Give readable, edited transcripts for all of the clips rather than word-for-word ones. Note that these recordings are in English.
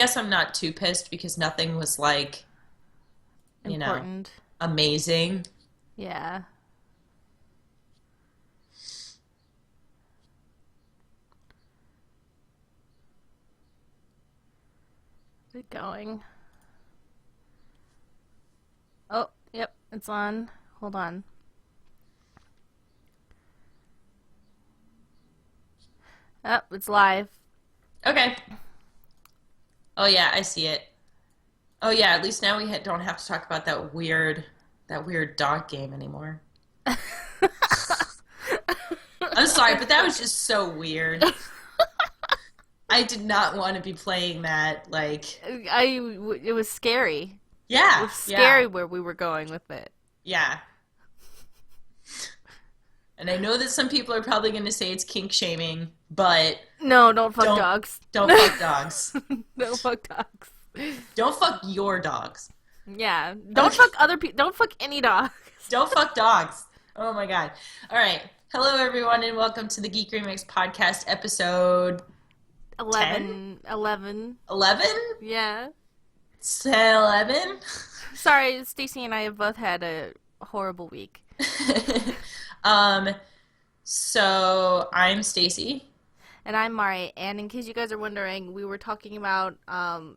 guess I'm not too pissed because nothing was like, you know, Important. amazing. Yeah. Is it going? Oh, yep, it's on. Hold on. Oh, it's live. Okay. Oh yeah, I see it. Oh yeah, at least now we don't have to talk about that weird dog game anymore. I'm sorry, but that was just so weird. I did not want to be playing that. Like, It was scary. It yeah, was yeah, scary where we were going with it. yeah. And I know that some people are probably going to say it's kink shaming, but No, don't fuck don't dogs. don't fuck dogs. Don't fuck dogs. Don't fuck your dogs. Yeah, don't fuck other people. Don't fuck any dogs. Don't fuck dogs. Oh my god. All right. Hello everyone and welcome to the Geek Remix podcast episode 10? 11. 11? Yeah. 10, 11? Sorry, Stacy and I have both had a horrible week. um so I'm Stacy. And I'm Mari, and in case you guys are wondering, we were talking about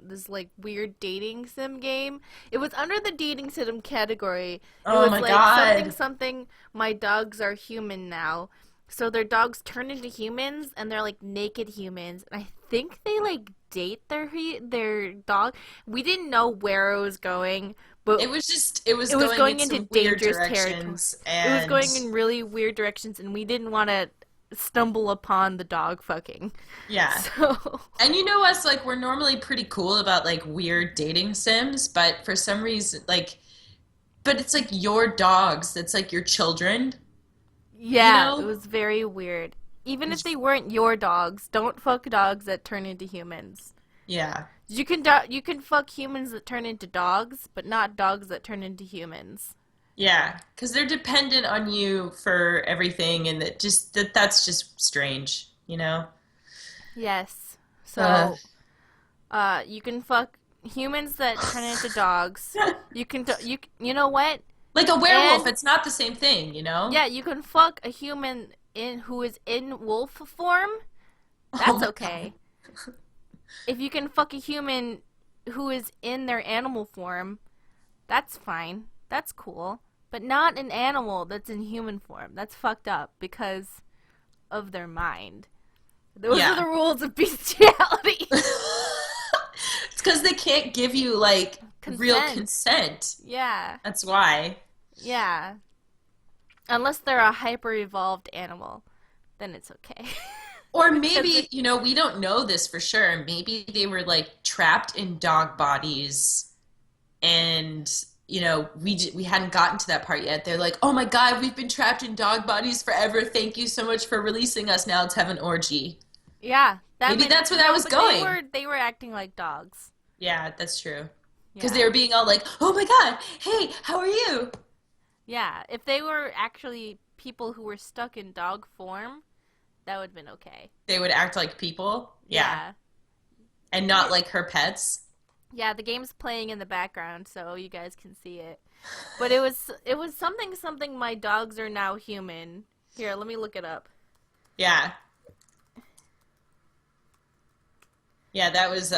this like weird dating sim game. It was under the dating sim category. It Oh was my like something god. something my dogs are human now. So their dogs turn into humans and they're like naked humans. And I think they like date their dog. We didn't know where it was going, but It was it was going in going into some weird dangerous territory. directions It was and going in really weird directions, and we didn't want to stumble upon the dog fucking. yeah. So, And you know us, like we're normally pretty cool about like weird dating sims, but for some reason but it's like your dogs, that's like your children, you yeah, it know? was very weird. Even if It's- they weren't your dogs, don't fuck dogs that turn into humans. Yeah. You can fuck humans that turn into dogs, but not dogs that turn into humans. Yeah, because they're dependent on you for everything, and that's just strange, you know? Yes. Uh, So, you can fuck humans that turn into dogs. You know what? like a werewolf, And it's not the same thing, you know? yeah, you can fuck a human in who is in wolf form. Oh That's my God. okay. If you can fuck a human who is in their animal form, that's fine. That's cool. But not an animal that's in human form. That's fucked up because of their mind. Those are Yeah. the rules of bestiality. It's because they can't give you like real Consent. consent. Yeah. That's why. Yeah. Unless they're a hyper evolved animal, then it's okay. Or Because maybe, we don't know this for sure. Maybe they were like trapped in dog bodies and we hadn't gotten to that part yet. They're like, "Oh my God, we've been trapped in dog bodies forever. Thank you so much for releasing us. Now let's have an orgy." yeah, that Maybe meant that's where that no, was but they going. were they were acting like dogs. Yeah, that's true. Because they Yeah. were being all like, "Oh my God, hey, how are you?" Yeah, if they were actually people who were stuck in dog form, that would have been okay. They would act like people. Yeah. Yeah. And not Yeah. like her pets. Yeah, the game's playing in the background so you guys can see it. But it was something my dogs are now human. Here, let me look it up. Yeah. Yeah, that was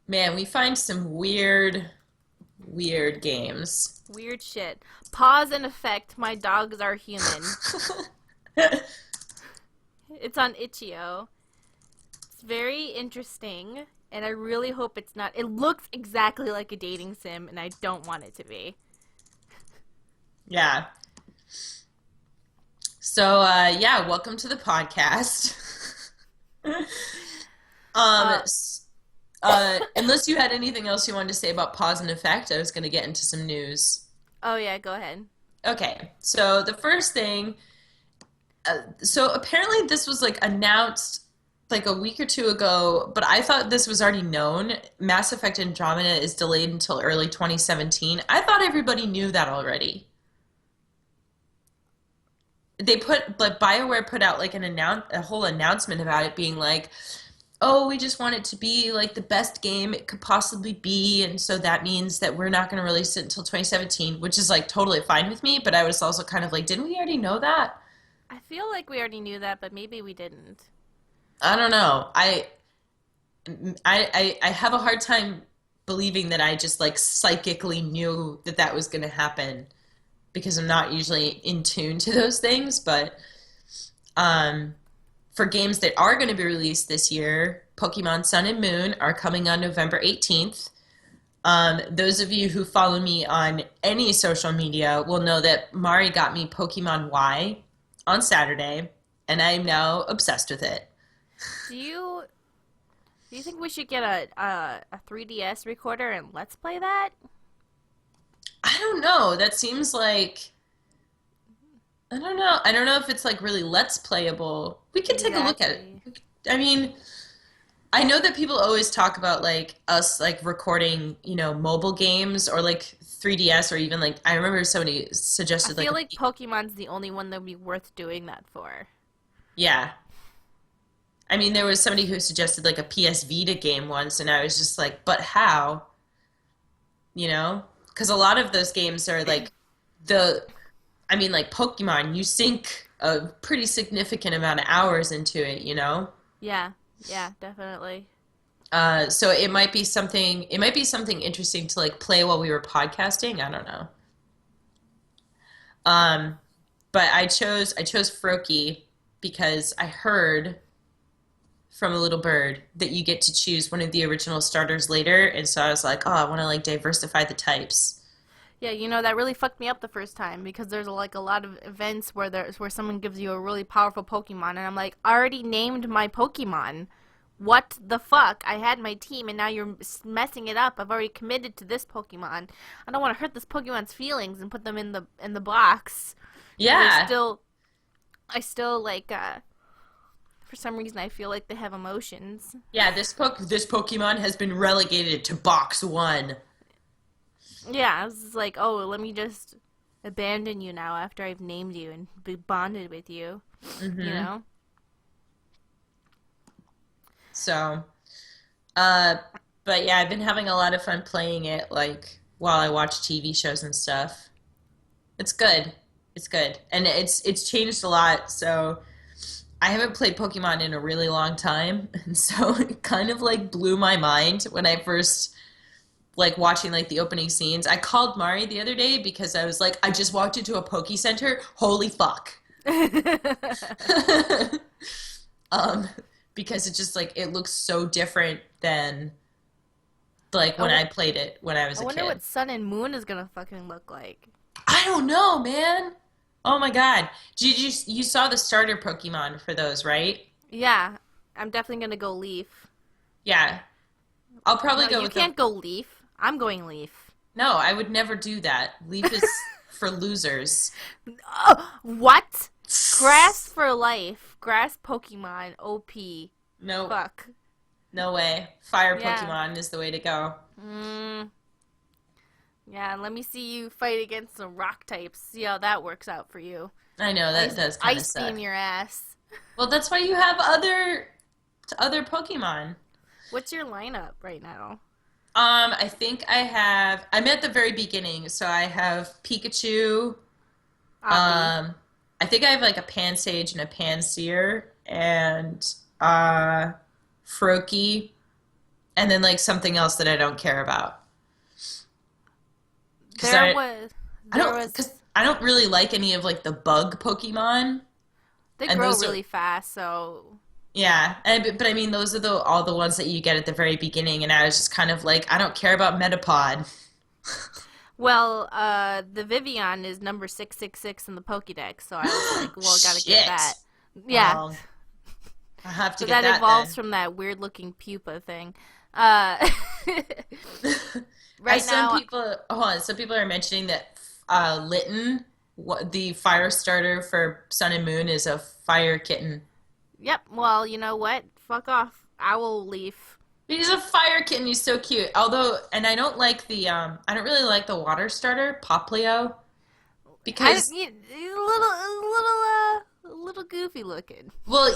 man, we find some weird games. Weird shit. Pause and effect, my dogs are human. It's on Itch.io. It's very interesting, and I really hope it's not. It looks exactly like a dating sim, and I don't want it to be. Yeah. So yeah, welcome to the podcast. Uh, Unless you had anything else you wanted to say about pause and effect, I was going to get into some news. oh yeah, go ahead. Okay, so the first thing, so apparently this was like announced like a week or two ago, but I thought this was already known. Mass Effect Andromeda is delayed until early 2017. I thought everybody knew that already. BioWare put out like a whole announcement about it being like, oh, we just want it to be like the best game it could possibly be, and so that means that we're not going to release it until 2017, which is like totally fine with me. But I was also kind of like, didn't we already know that? I feel like we already knew that, but maybe we didn't. I don't know. I have a hard time believing that I just like psychically knew that that was going to happen because I'm not usually in tune to those things. But um, for games that are going to be released this year, Pokemon Sun and Moon are coming on November 18th. Those of you who follow me on any social media will know that Mari got me Pokemon Y on Saturday, and I'm now obsessed with it. Do you do you think we should get a 3DS recorder and let's play that? I don't know. That seems like I don't know. I don't know if it's like really let's playable. We could take a look at it. Exactly. I mean, I know that people always talk about like us like recording, mobile games or like 3DS or even like I remember somebody I suggested like feel like Pokemon's the only one that would be worth doing that for. yeah. I mean, there was somebody who suggested like a PS Vita game once, and I was just like, but how? You know? Because a lot of those games are like the, I mean, like Pokemon, you sink a pretty significant amount of hours into it. Yeah, yeah, definitely. So it might be something interesting to like play while we were podcasting. I don't know. Um, but I chose Froakie because I heard from a little bird that you get to choose one of the original starters later, and so I was like, oh, I want to like diversify the types. Yeah, that really fucked me up the first time because there's like a lot of events where someone gives you a really powerful Pokemon and I'm like, I already named my Pokemon. What the fuck? I had my team and now you're messing it up. I've already committed to this Pokemon. I don't want to hurt this Pokemon's feelings and put them in the box because Yeah, I still like for some reason I feel like they have emotions. yeah. This Pokemon has been relegated to box one. Yeah, I was just like, oh, let me just abandon you now after I've named you and be bonded with you. You Hmm. know? So, uh, but yeah, I've been having a lot of fun playing it, like while I watch TV shows and stuff. It's good. It's good, and it's changed a lot. So I haven't played Pokemon in a really long time, and so it kind of like blew my mind when I first like watching like the opening scenes. I called Mari the other day because I was like, I just walked into a Poke Center. Holy fuck! um, because it just like it looks so different than like I, when w- I played it when I was I a wonder kid. what Sun and Moon is gonna fucking look like. I don't know, man. Oh my God. Did you saw the starter Pokemon for those, right? Yeah, I'm definitely gonna go Leaf. Yeah. I'll probably No, go you with the can't go Leaf. I'm going Leaf. No, I would never do that. Leaf is for losers. Oh, what? Grass for life. Grass Pokemon. OP. No, Fuck. no way. Fire Yeah. Pokemon is the way to go. Mm, yeah, let me see you fight against some rock types. See how that works out for you. I know that does kind of Ice suck. beam your ass. Well, that's why you have other Pokemon. What's your lineup right now? I think I'm at the very beginning, so I have Pikachu. Obby. Um, I think I have like a Pansage and a Panseer and uh Froakie and then like something else that I don't care about. Cuz There I was I there don't cuz was I don't really like any of like the bug Pokemon they and grow those are really fast, so yeah, but I mean those are the all the ones that you get at the very beginning and I was just kind of like I don't care about Metapod. well, the Vivian is number 666 in the Pokédex, so I was like, well, gotta get that. Shit. Yeah, Well, I have to so get that that evolves then. from that weird looking pupa thing. Uh, I right some now, people hold on, some people are mentioning that Litten, what the fire starter for Sun and Moon is a fire kitten. yep. Well, you know what? Fuck off, Owl Leaf. He's a fire kitten, he's so cute. Although and I don't really like the water starter, Poplio, I because you, a a little goofy looking. Well,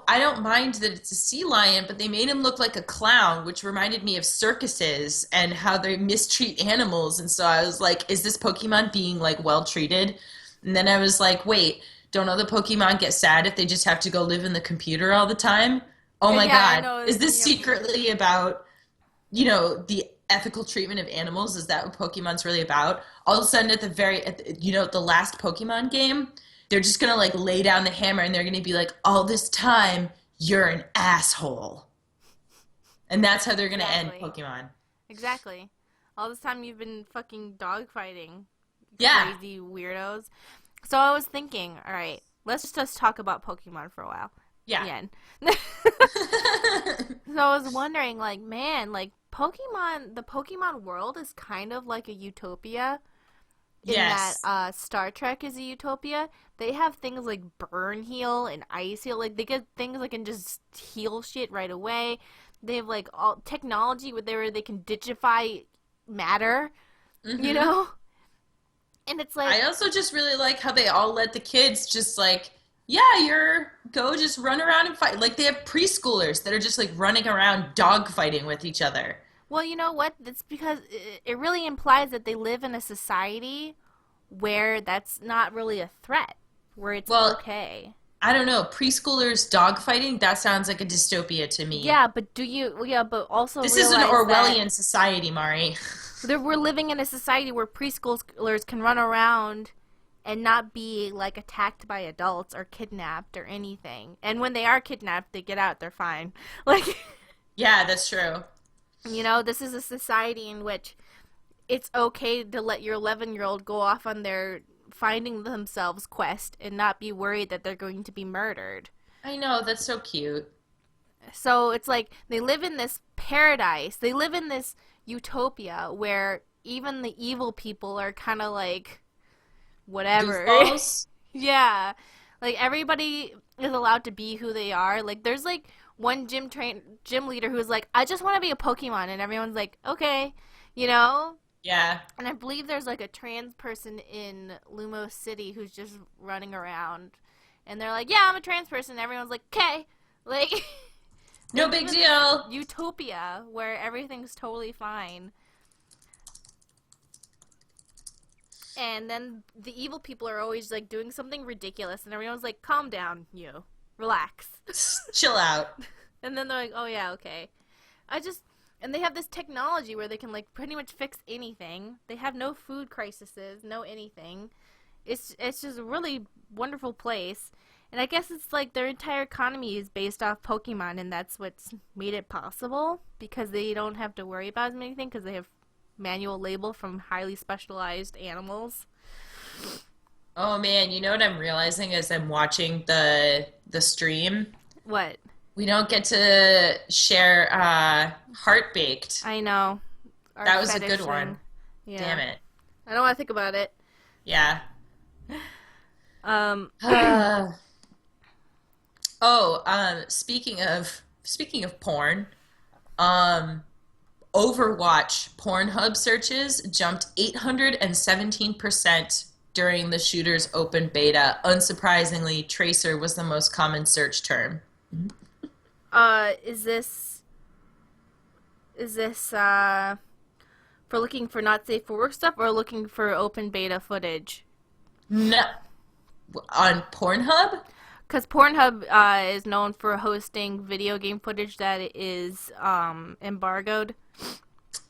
I don't mind that it's a sea lion, but they made him look like a clown, which reminded me of circuses and how they mistreat animals. And so I was like, is this Pokemon being like well treated? And then I was like, wait, don't other Pokemon get sad if they just have to go live in the computer all the time? Oh my Yeah, I God. know. Is this Yep. secretly about, the ethical treatment of animals? Is that what Pokemon's really about? All of a sudden at the last Pokemon game, they're just gonna like lay down the hammer and they're gonna be like, all this time, you're an asshole. And that's how they're gonna end Exactly. Pokemon. Exactly. All this time you've been fucking dogfighting, Yeah. crazy weirdos. So I was thinking, all right, let's just talk about Pokemon for a while. Yeah. The end. So I was wondering, like, man, like Pokemon, the Pokemon world is kind of like a utopia in that Yes. Star Trek is a utopia. They have things like burn heal and ice heal. Like they get things that can just heal shit right away. They have like all technology where they can digify matter, you Hmm. know? And it's like, I also just really like how they all let the kids just like, yeah, go just run around and fight. Like they have preschoolers that are just like running around dog fighting with each other. well, you know what? That's because it really implies that they live in a society where that's not really a threat, where it's Well, okay. I don't know. Preschoolers dogfighting, that sounds like a dystopia to me. Yeah, but yeah, but also This is an realize that Orwellian society, Mari. we're living in a society where preschoolers can run around and not be like attacked by adults or kidnapped or anything. And when they are kidnapped, they get out, they're fine. Like, Yeah, that's true. this is a society in which it's okay to let your 11-year-old go off on their finding themselves quest and not be worried that they're going to be murdered. I know, that's so cute. So it's like they live in this paradise. They live in this utopia where even the evil people are kind of like whatever. Goofballs? Yeah. Like everybody is allowed to be who they are. Like there's like one gym leader who's like, "I just want to be a Pokemon." And everyone's like, "Okay." You know? Yeah. And I believe there's like a trans person in Lumos City who's just running around and they're like, "Yeah, I'm a trans person." And everyone's like, "Okay." Like they No live big in this deal. utopia where everything's totally fine. And then the evil people are always like doing something ridiculous and everyone's like, "Calm down, you. Relax." Chill out. And then they're like, "Oh yeah, okay." I just and they have this technology where they can like pretty much fix anything. They have no food crises, no anything. It's just a really wonderful place. And I guess it's like their entire economy is based off Pokemon, and that's what's made it possible because they don't have to worry about as many things because they have manual label from highly specialized animals. Oh man, you know what I'm realizing as I'm watching the stream? What? We don't get to share Heart Baked. I know. Our That was a fetish good thing. one. Damn Yeah. it. I don't want to think about it. Yeah. Um, Speaking of porn, um, Overwatch Pornhub searches jumped 817% during the shooter's open beta. Unsurprisingly, Tracer was the most common search term. is this for looking for not safe for work stuff or looking for open beta footage? No, on Pornhub? Because Pornhub is known for hosting video game footage that is embargoed.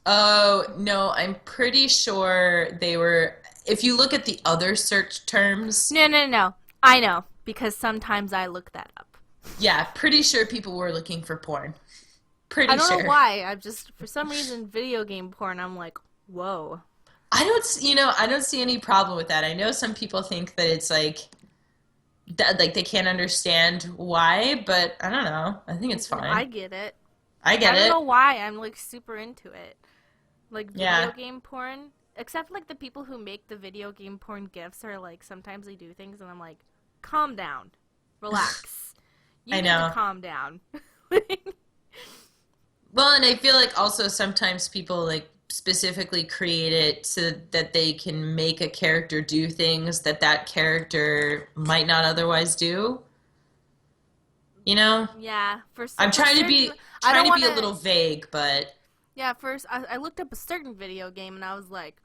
Oh, no, I'm pretty sure they were. If you look at the other search terms, No, no, no. I know because sometimes I look that up. yeah, pretty sure people were looking for porn. I Pretty don't know sure. why. I'm just for some reason video game porn. I'm like, whoa. I don't see any problem with that. I know some people think that it's like that, like they can't understand why, but I don't know. I think it's I fine. get it. I I get don't it. know why. I'm like super into it. Like video Yeah. game porn. Except like the people who make the video game porn gifs are like sometimes they do things and I'm like, calm down. Relax. You I need to know. calm down. Well, and I feel like also sometimes people like specifically create it so that they can make a character do things that that character might not otherwise do. You know, Yeah, I'm for certain, I trying don't to want be a to. little vague, but Yeah, first I looked up a certain video game and I was like,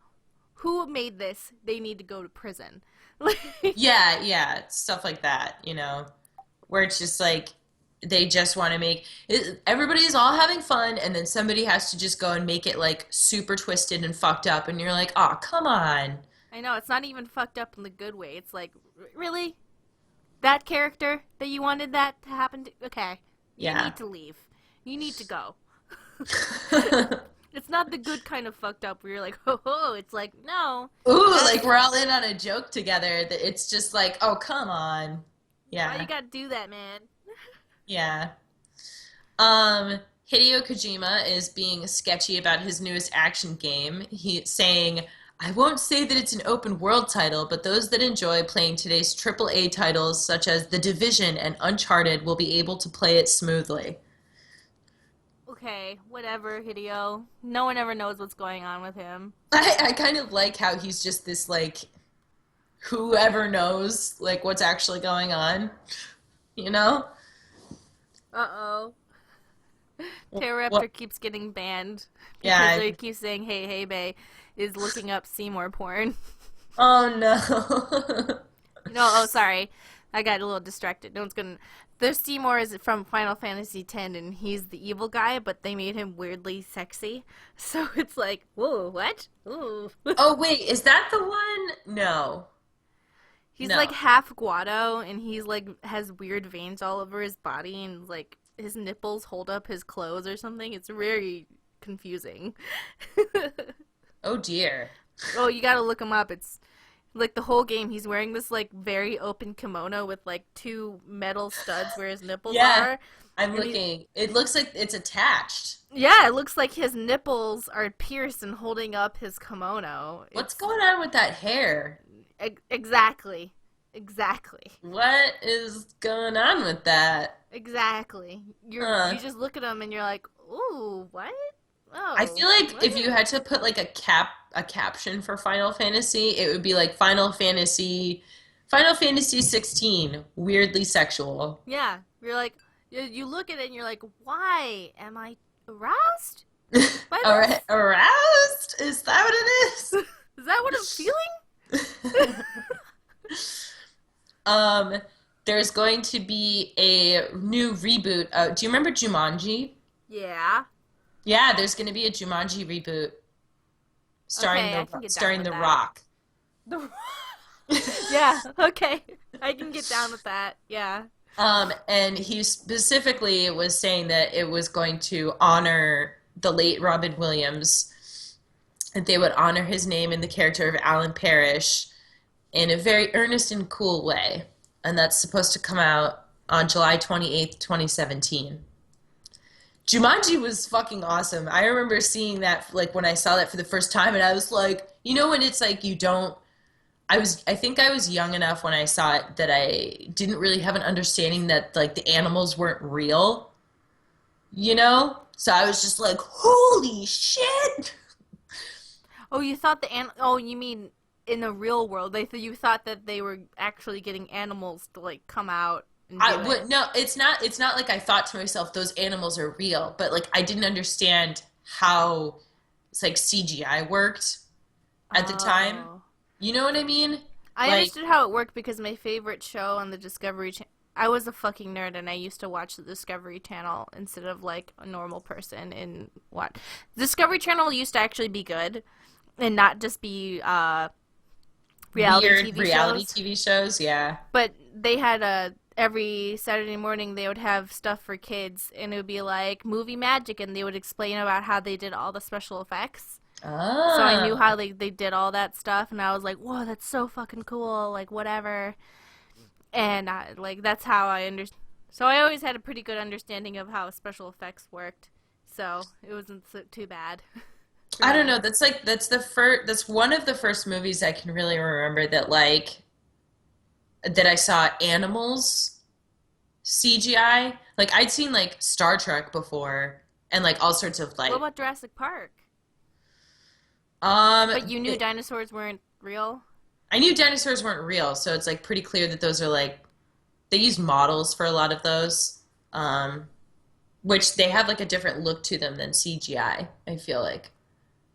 who made this? They need to go to prison. Like, yeah, yeah, stuff like that, you know, where it's just like they just want to make it, everybody's all having fun, and then somebody has to just go and make it like super twisted and fucked up, and you're like, oh, come on. I know it's not even fucked up in the good way. It's like, really, that character that you wanted that to happen to? Okay, you Yeah. need to leave. You need to go. It's not the good kind of fucked up where you're like, ho ho. It's like, no, Ooh, like that's we're all in on a joke together. That it's just like, oh, come on. why you Yeah. gotta do that, man. Yeah. Hideo Kojima is being sketchy about his newest action game. He's saying, I won't say that it's an open world title, but those that enjoy playing today's AAA titles such as The Division and Uncharted will be able to play it smoothly. Okay, whatever, Hideo. No one ever knows what's going on with him. I kind of like how he's just this like whoever knows like what's actually going on, you know? Uh oh. What? Pteroraptor keeps getting banned because Yeah. they keep saying, hey, hey, Bay is looking up Seymour porn. Oh no. No, oh, sorry. I got a little distracted. No one's gonna. The Seymour is from Final Fantasy X, and he's the evil guy, but they made him weirdly sexy. So it's like, whoa, what? Ooh. Oh wait, is that the one? No. He's like No. half Guado, and he's like has weird veins all over his body, and like his nipples hold up his clothes or something. It's very confusing. Oh dear. Oh, you gotta look him up. It's like the whole game he's wearing this like very open kimono with like two metal studs where his nipples Yeah, are. I'm And he looking. It looks like it's attached. yeah, it looks like his nipples are pierced and holding up his kimono. What's It's going on with that hair? exactly. Exactly. What is going on with that? Exactly. You Huh. just look at him and you're like, "Ooh, what? I Oh, feel like what?" if you had to put like a caption for Final Fantasy, it would be like Final Fantasy 16, weirdly sexual. Yeah, you're like you look at it and you're like, "Why am I aroused by All right, this? aroused? Is that what it Is that what I'm feeling?" is? Um, there's going to be a new reboot. Do you remember Jumanji? Yeah. Yeah, there's going to be a Jumanji reboot Okay, I can get down starring with The that. Rock. Yeah, okay. I can get down with that. Yeah. And he specifically was saying that it was going to honor the late Robin Williams, that they would honor his name and the character of Alan Parrish in a very earnest and cool way. And that's supposed to come out on July 28th, 2017. Jumanji was fucking awesome. I remember seeing that like when I saw that for the first time, and I was like, you know, when it's like you don't I think I was young enough when I saw it that I didn't really have an understanding that like the animals weren't real, you know? So I was just like, "Holy shit." Oh, you thought oh, you mean in the real world? You thought that they were actually getting animals to like come out and I do it. would no, it's not like I thought to myself those animals are real, but like I didn't understand how it's like CGI worked at the time. Oh. You know what I mean? I Like, understood how it worked because my favorite show on the Discovery Channel. I was a fucking nerd and I used to watch the Discovery Channel instead of like a normal person and what. Discovery Channel used to actually be good and not just be reality weird TV reality shows. TV shows, yeah. But they had every Saturday morning they would have stuff for kids and it would be like movie magic and they would explain about how they did all the special effects. So I knew Ah. how they did all that stuff and I was like, whoa, that's so fucking cool, like whatever. And like that's how I understand. So I always had a pretty good understanding of how special effects worked. So it wasn't too bad for I don't me. know. That's the first that's one of the first movies I can really remember that like that I saw animals CGI. Like I'd seen like Star Trek before and like all sorts of What like about Jurassic Park? Um, But you knew th- dinosaurs weren't real? I knew dinosaurs weren't real, so it's like pretty clear that those are like they use models for a lot of those, which they have like a different look to them than CGI. I feel like.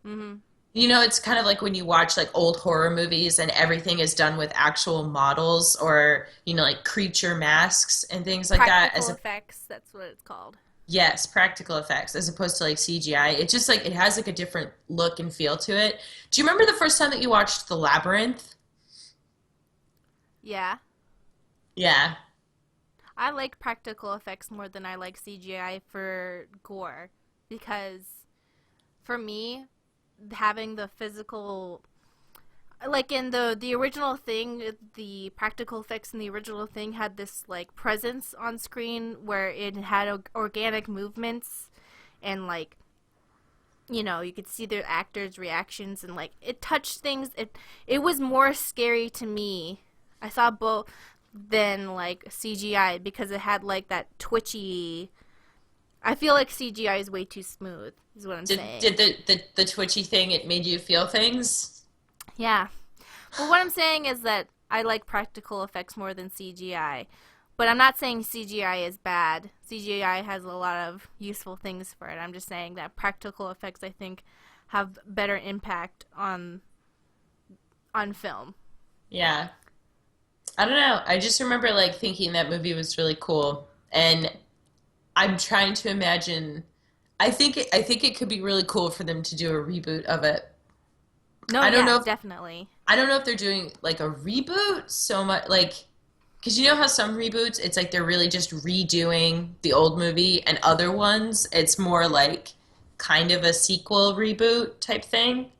Mm-hmm. You know, it's kind of like when you watch like old horror movies and everything is done with actual models or, you know, like creature masks and things like that Practical as a effects, that's what it's called. yes, practical effects as opposed to like CGI. It just like it has like a different look and feel to it. Do you remember the first time that you watched The Labyrinth? Yeah. Yeah. I like practical effects more than I like CGI for gore because for me, having the physical like in the original thing, the practical effects in the original thing had this like presence on screen where it had organic movements and like you could see the actors' reactions and like it touched things. It was more scary to me. I saw both than like CGI because it had like that twitchy. I feel like CGI is way too smooth. Is what I'm Did saying. the twitchy thing it made you feel things? Yeah. Well, what I'm saying is that I like practical effects more than CGI. But I'm not saying CGI is bad. CGI has a lot of useful things for it. I'm just saying that practical effects I think have better impact on film. Yeah. I don't know. I just remember like thinking that movie was really cool and I'm trying to imagine I think it could be really cool for them to do a reboot of it. No, I don't yeah, know if definitely. I don't know if they're doing like a reboot so much like because you know how some reboots it's like they're really just redoing the old movie and other ones it's more like kind of a sequel reboot type thing.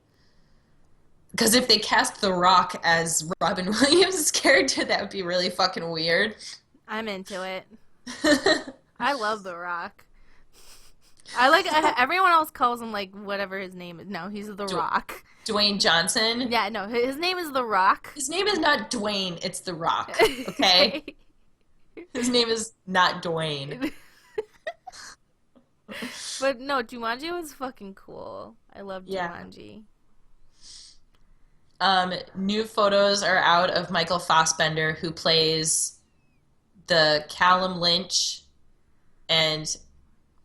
Because if they cast The Rock as Robin Williams' character, that would be really fucking weird. I'm into it. I love The Rock. Everyone else calls him like whatever his name is. No, he's The Du- Rock. Dwayne Johnson. Yeah, no, his name is The Rock. His name is not Dwayne, it's The Rock. Okay? Okay. His name is not Dwayne. But no, Jumanji was fucking cool. I love Yeah. Jumanji. New photos are out of Michael Fassbender, who plays the Callum Lynch and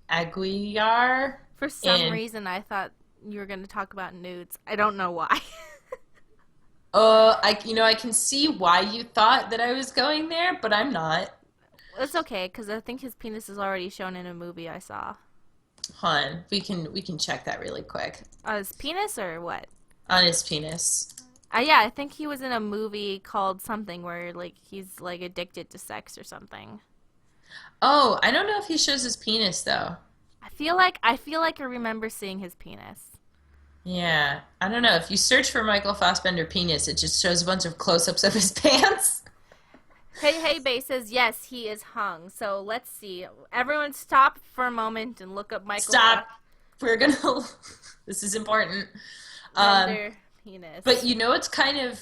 Aguiar For some in. reason, I thought you were going to talk about nudes. I don't know why. I you know I can see why you thought that I was going there, but I'm not. It's okay, because I think his penis is already shown in a movie I saw. Hon, we can check that really quick His penis or what? on his penis. Yeah, I think he was in a movie called something where like he's like addicted to sex or something. Oh, I don't know if he shows his penis though. I feel like I remember seeing his penis. Yeah, I don't know. If you search for Michael Fassbender penis, it just shows a bunch of close-ups of his pants. Hey Bay says yes, he is hung. So let's see. Everyone, stop for a moment and look up Michael Stop. We're gonna. This is important. Um, Fassbender penis. but you know, it's kind of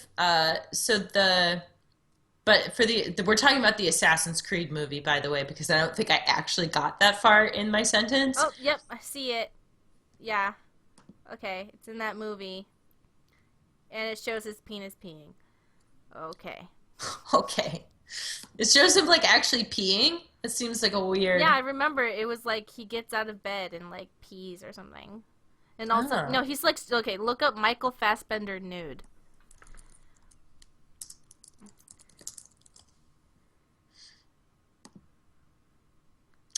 but for we're talking about the Assassin's Creed movie, by the way, because I don't think I actually got that far in my sentence. Oh, yep, I see it. Yeah. Okay, it's in that movie. And it shows his penis peeing. Okay. Okay. It shows him like actually peeing. It seems like a Yeah, weird. I remember it was like he gets out of bed and like pees or something. And also, Oh. no, he's like, okay, look up Michael Fassbender nude.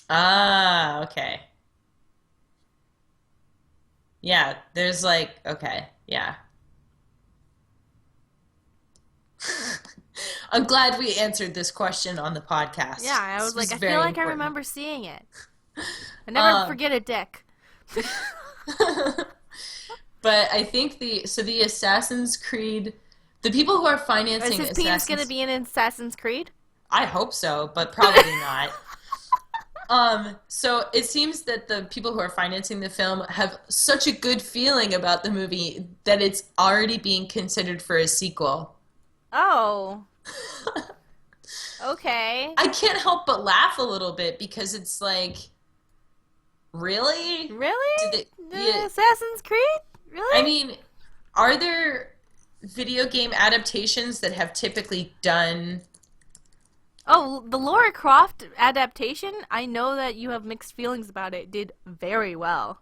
Ah, okay. Yeah, there's like okay, yeah. I'm glad we answered this question on the Yeah, podcast. I This was like, was I feel very like I important. remember seeing it. I never Um, forget a dick. but I think the Assassin's Creed, the people who are Is financing his penis gonna Assassin's, be in Assassin's Creed? I hope so, but probably not. So it seems that the people who are financing the film have such a good feeling about the movie that it's already being considered for a sequel. Oh, okay. I can't help but laugh a little bit because it's like, really? Did Really? they? Yeah. Assassin's Creed? I Really? mean, Are there video game adaptations that have typically done Oh, the Laura Croft adaptation, I know that you have mixed feelings about it, did very well.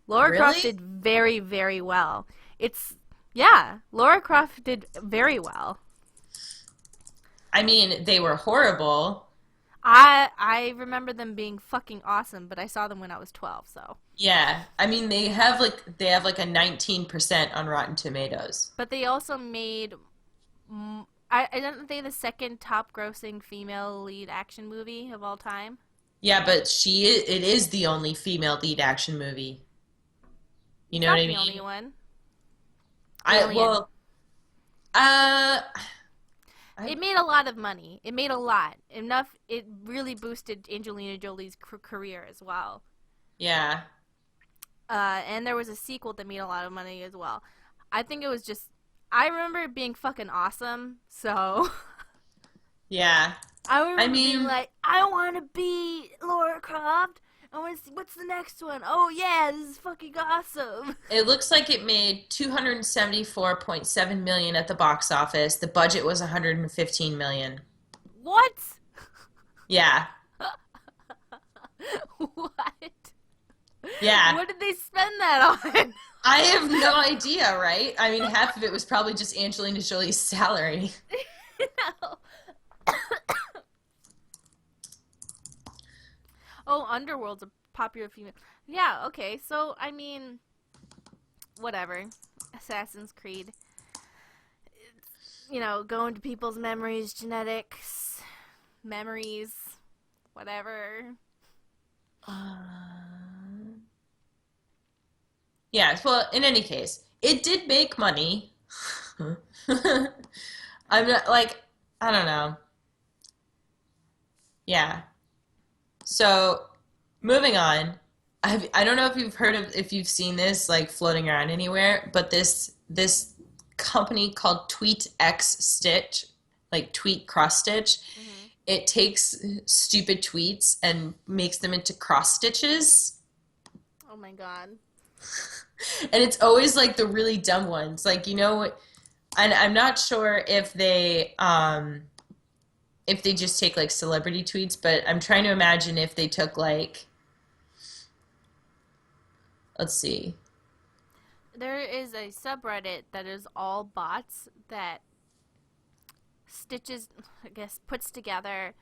Laura Croft really? did very, very well. It's, yeah, Laura Croft did very well. I mean, they were horrible. I remember them being fucking awesome, but I saw them when I was 12, so. Yeah. I mean, they have like a 19% on Rotten Tomatoes. But they also made, I don't think the second top grossing female lead action movie of all time. Yeah, but it is the only female lead action movie. You It's know what not I the only mean? one. I Alien. well, uh I It made a lot of money. It made a lot. Enough, it really boosted Angelina Jolie's career as well. yeah. And there was a sequel that made a lot of money as well. I think it was just. I remember it being fucking awesome, so. Yeah. I I remember being mean, like, I want to be Laura Croft. I want to see what's the next one. Oh yeah, this is fucking awesome. it looks like it made 274.7 million at the box office. The budget was 115 million. What? Yeah. What? Yeah. What did they spend that on? I have no idea, right? I mean, half of it was probably just Angelina Jolie's salary. No. Oh, Underworld's a popular female. Yeah, okay. So, I mean, whatever. Assassin's Creed. Go into people's memories, genetics, memories, whatever. Yeah, well, in any case, it did make money. I'm not like, I don't know. Yeah. So, moving on. I don't know if if you've seen this like floating around anywhere, but this company called Tweet X Stitch, like Tweet Cross Stitch, Hmm. it takes stupid tweets and makes them into cross stitches. Oh my god. And it's always like the really dumb ones. Like, and I'm not sure if they just take like celebrity tweets, but I'm trying to imagine if they took like, let's see. There is a subreddit that is all bots that stitches, I guess, puts together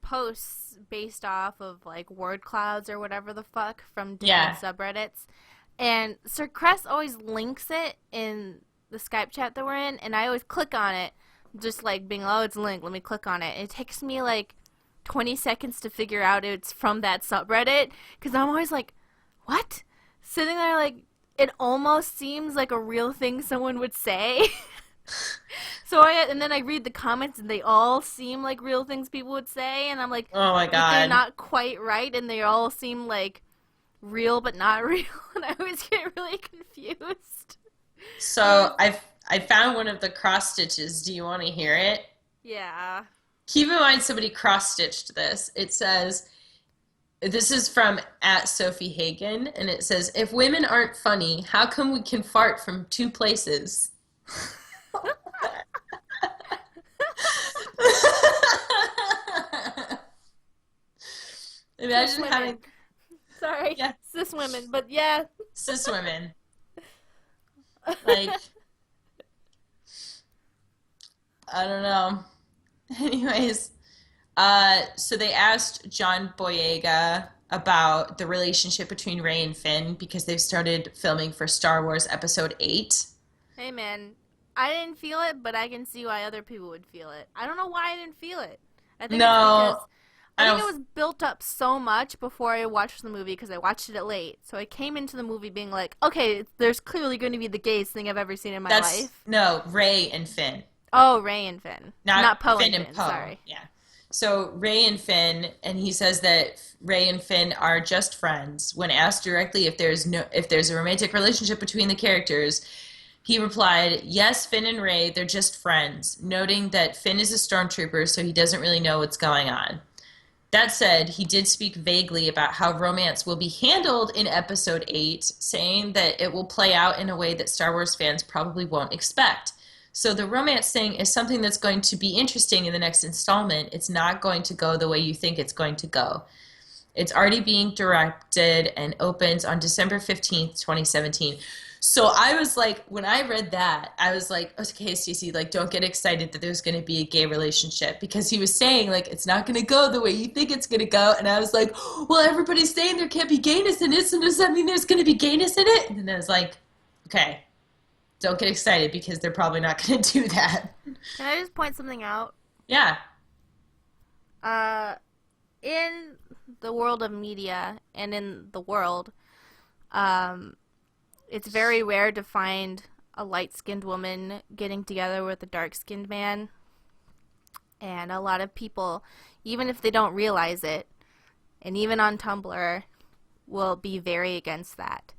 posts based off of like word clouds or whatever the fuck from different Yeah. subreddits. And Sir Cress always links it in the Skype chat that we're in, and I always click on it, just like being, oh, it's linked, let me click on it. It takes me like 20 seconds to figure out it's from that subreddit, because I'm always like, what? Sitting there like, it almost seems like a real thing someone would say. And then I read the comments and they all seem like real things people would say, and I'm like, Oh my but they're God. not quite right, and they all seem like real but not real, and I always get really confused. Uh, So I found one of the cross stitches. Do you want to hear it? yeah. Keep in mind somebody cross stitched this. It says, this is from at Sophie Hagen, and it says, if women aren't funny, how come we can fart from two places? Cis Imagine women. having, Sorry, yeah, cis women, but yeah. cis women. Like, I don't know. Anyways, so they asked John Boyega about the relationship between Rey and Finn because they've started filming for Star Wars Episode 8. Hey man, I didn't feel it, but I can see why other people would feel it. I don't know why I didn't feel it. I think it's because No, I I think don't. it was built up so much before I watched the movie because I watched it late. So I came into the movie being like, okay, there's clearly going to be the gayest thing I've ever seen in my That's life. no Rey and Finn, Oh, Ray and Finn, not not Poe and Finn and Finn. Poe. Sorry. Yeah. So Rey and Finn, and he says that Rey and Finn are just friends. When asked directly if there's a romantic relationship between the characters, he replied, "Yes, Finn and Rey, they're just friends," noting that Finn is a stormtrooper, so he doesn't really know what's going on. That said, he did speak vaguely about how romance will be handled in episode 8, saying that it will play out in a way that Star Wars fans probably won't expect. So the romance thing is something that's going to be interesting in the next installment. It's not going to go the way you think it's going to go. It's already being directed and opens on December 15th, 2017. So I was like, when I read that, I was like, okay, Stacey, like, don't get excited that there's going to be a gay relationship because he was saying, like, it's not going to go the way you think it's going to go. And I was like, well, everybody's saying there can't be gayness in it. So does that mean there's going to be gayness in it? And then I was like, okay, don't get excited because they're probably not going to do that. Can I just point something out? Yeah. Uh, in the world of media and in the world, um, it's very rare to find a light-skinned woman getting together with a dark-skinned man. And a lot of people, even if they don't realize it, and even on Tumblr, will be very against that.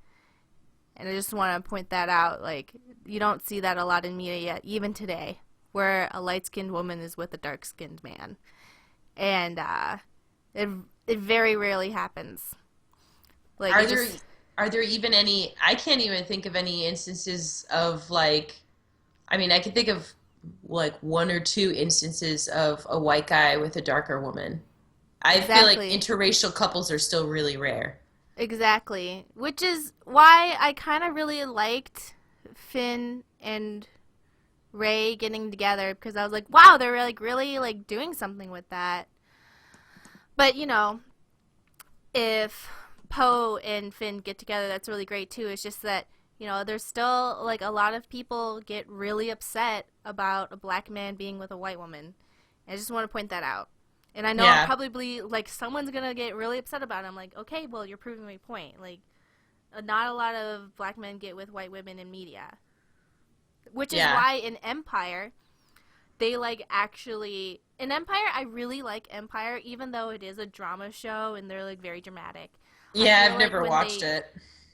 And I just want to point that out. Like, you don't see that a lot in media yet, even today, where a light-skinned woman is with a dark-skinned man. And it very rarely happens. Like, Are there are there even any, I can't even think of any instances of like, I mean, I can think of like one or two instances of a white guy with a darker woman. I feel like exactly. interracial couples are still really rare. Exactly. Which is why I kind of really liked Finn and Ray getting together because I was like, wow, they're like really like doing something with that. But if Poe and Finn get together, that's really great too. It's just that there's still like a lot of people get really upset about a black man being with a white woman. And I just want to point that out. And I know I'm Yeah. probably like someone's gonna get really upset about it. I'm like, okay, well, you're proving my point. Like, not a lot of black men get with white women in media, which is Yeah. why in Empire they like actually in Empire I really like Empire even though it is a drama show and they're like very dramatic. I Yeah, feel I've like never watched it.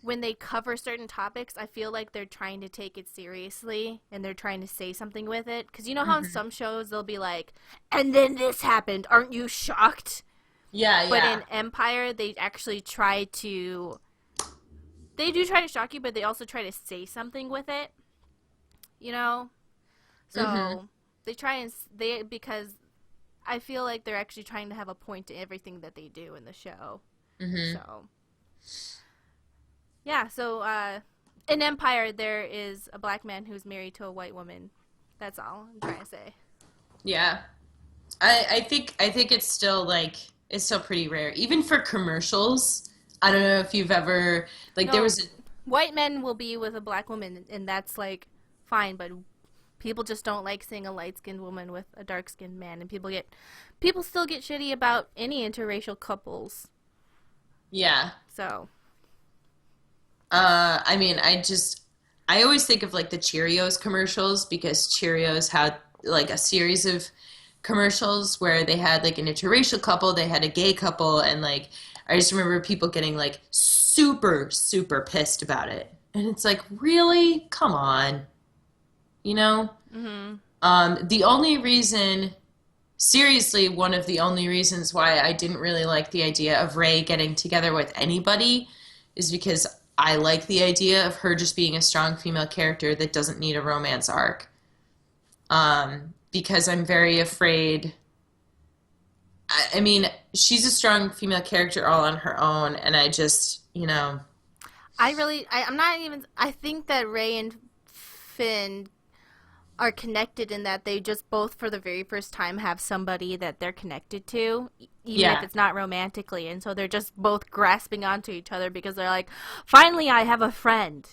when they cover certain topics, I feel like they're trying to take it seriously and they're trying to say something with it. Because you know how in Hmm. some shows they'll be like, and then this happened, aren't you shocked? Yeah, But yeah. in Empire, they actually try to. They do try to shock you, but they also try to say something with it, you know? Hmm. So they try and. Because I feel like they're actually trying to have a point to everything that they do in the show. Hmm. So. Yeah, so in Empire, there is a black man who's married to a white woman. That's all I'm trying to say. Yeah. I think it's still like it's still pretty rare. Even for commercials. I don't know if you've ever like there No, was white men will be with a black woman, and that's like fine, but people just don't like seeing a light skinned woman with a dark skinned man, and people still get shitty about any interracial couples. yeah. So, I mean, I always think of like the Cheerios commercials because Cheerios had like a series of commercials where they had like an interracial couple, they had a gay couple, and like I just remember people getting like super, super pissed about it. And it's like, really? Come on. You know? mhm. The only reason, seriously, one of the only reasons why I didn't really like the idea of Ray getting together with anybody is because I like the idea of her just being a strong female character that doesn't need a romance arc. Because I'm very afraid. I mean, she's a strong female character all on her own, and I just, I'm not even. I think that Ray and Finn are connected in that they just both for the very first time have somebody that they're connected to even if yeah, it's not romantically, and so they're just both grasping onto each other because they're like, finally I have a friend,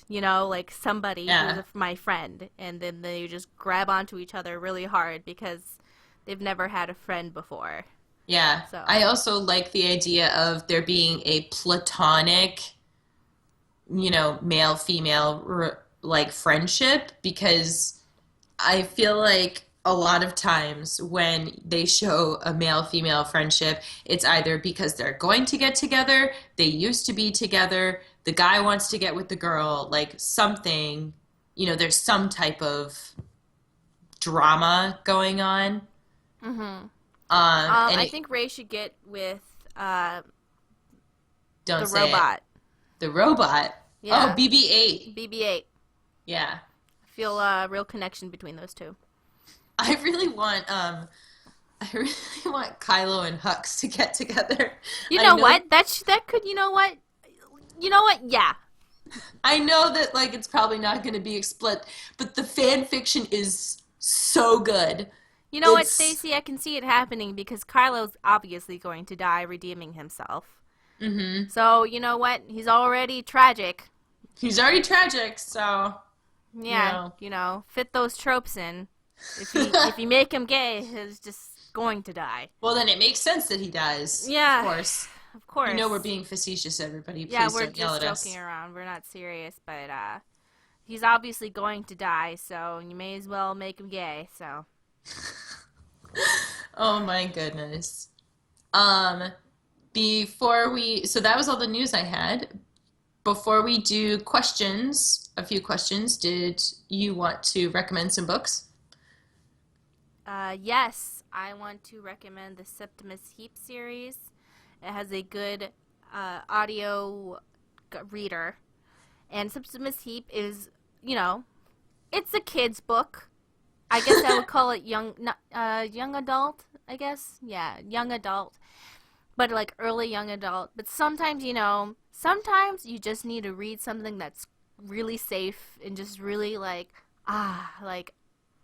like somebody who's yeah, my friend, and then they just grab onto each other really hard because they've never had a friend before. yeah. I So also like the idea of there being a platonic, male female like friendship because I feel like a lot of times when they show a male female friendship, it's either because they're going to get together, they used to be together, the guy wants to get with the girl, like something, there's some type of drama going on. mhm. And I it, think Ray should get with don't the say it. robot. The robot. Oh, Yeah, BB-8. BB-8. Yeah. I feel a real connection between those two. I really want I really want Kylo and Hux to get together. You I know know what? That could. You know what? You know what? Yeah. I know that like it's probably not going to be split, but the fan fiction is so good. You know what, It's Stacy? I can see it happening because Kylo's obviously going to die redeeming himself. mhm. So, you know what? He's already tragic. He's already tragic, so you Yeah, know. fit those tropes in. If you make him gay, he's just going to die. Well, then it makes sense that he dies. Of Yeah, course. of You know we're course. being facetious, everybody. Yeah, Please we're don't yell just at joking us. around. We're not serious, but he's obviously going to die, so you may as well make him gay. So, Oh my goodness. Um, before we, so that was all the news I had. Before we do questions, a few questions, did you want to recommend some books? yes, I want to recommend the Septimus Heap series. It has a good audio reader, and Septimus Heap is, you know, it's a kid's book. I guess I would call it young adult. I guess, yeah, young adult, but like early young adult. But sometimes, sometimes you just need to read something that's really safe and just really like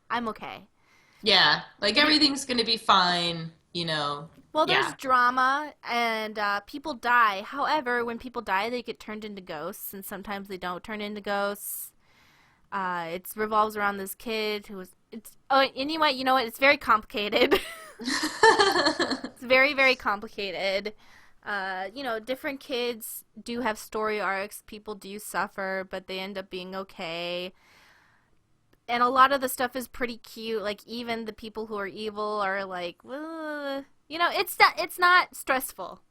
I'm okay. Yeah, like There, everything's gonna be fine, you know. well, there's Yeah. drama and people die. However, when people die, they get turned into ghosts, and sometimes they don't turn into ghosts. It revolves around this kid who was. It's oh anyway. You know what? It's very complicated. It's very very complicated. Different kids do have story arcs. People do suffer, but they end up being okay. And a lot of the stuff is pretty cute. Like even the people who are evil are like, it's not stressful.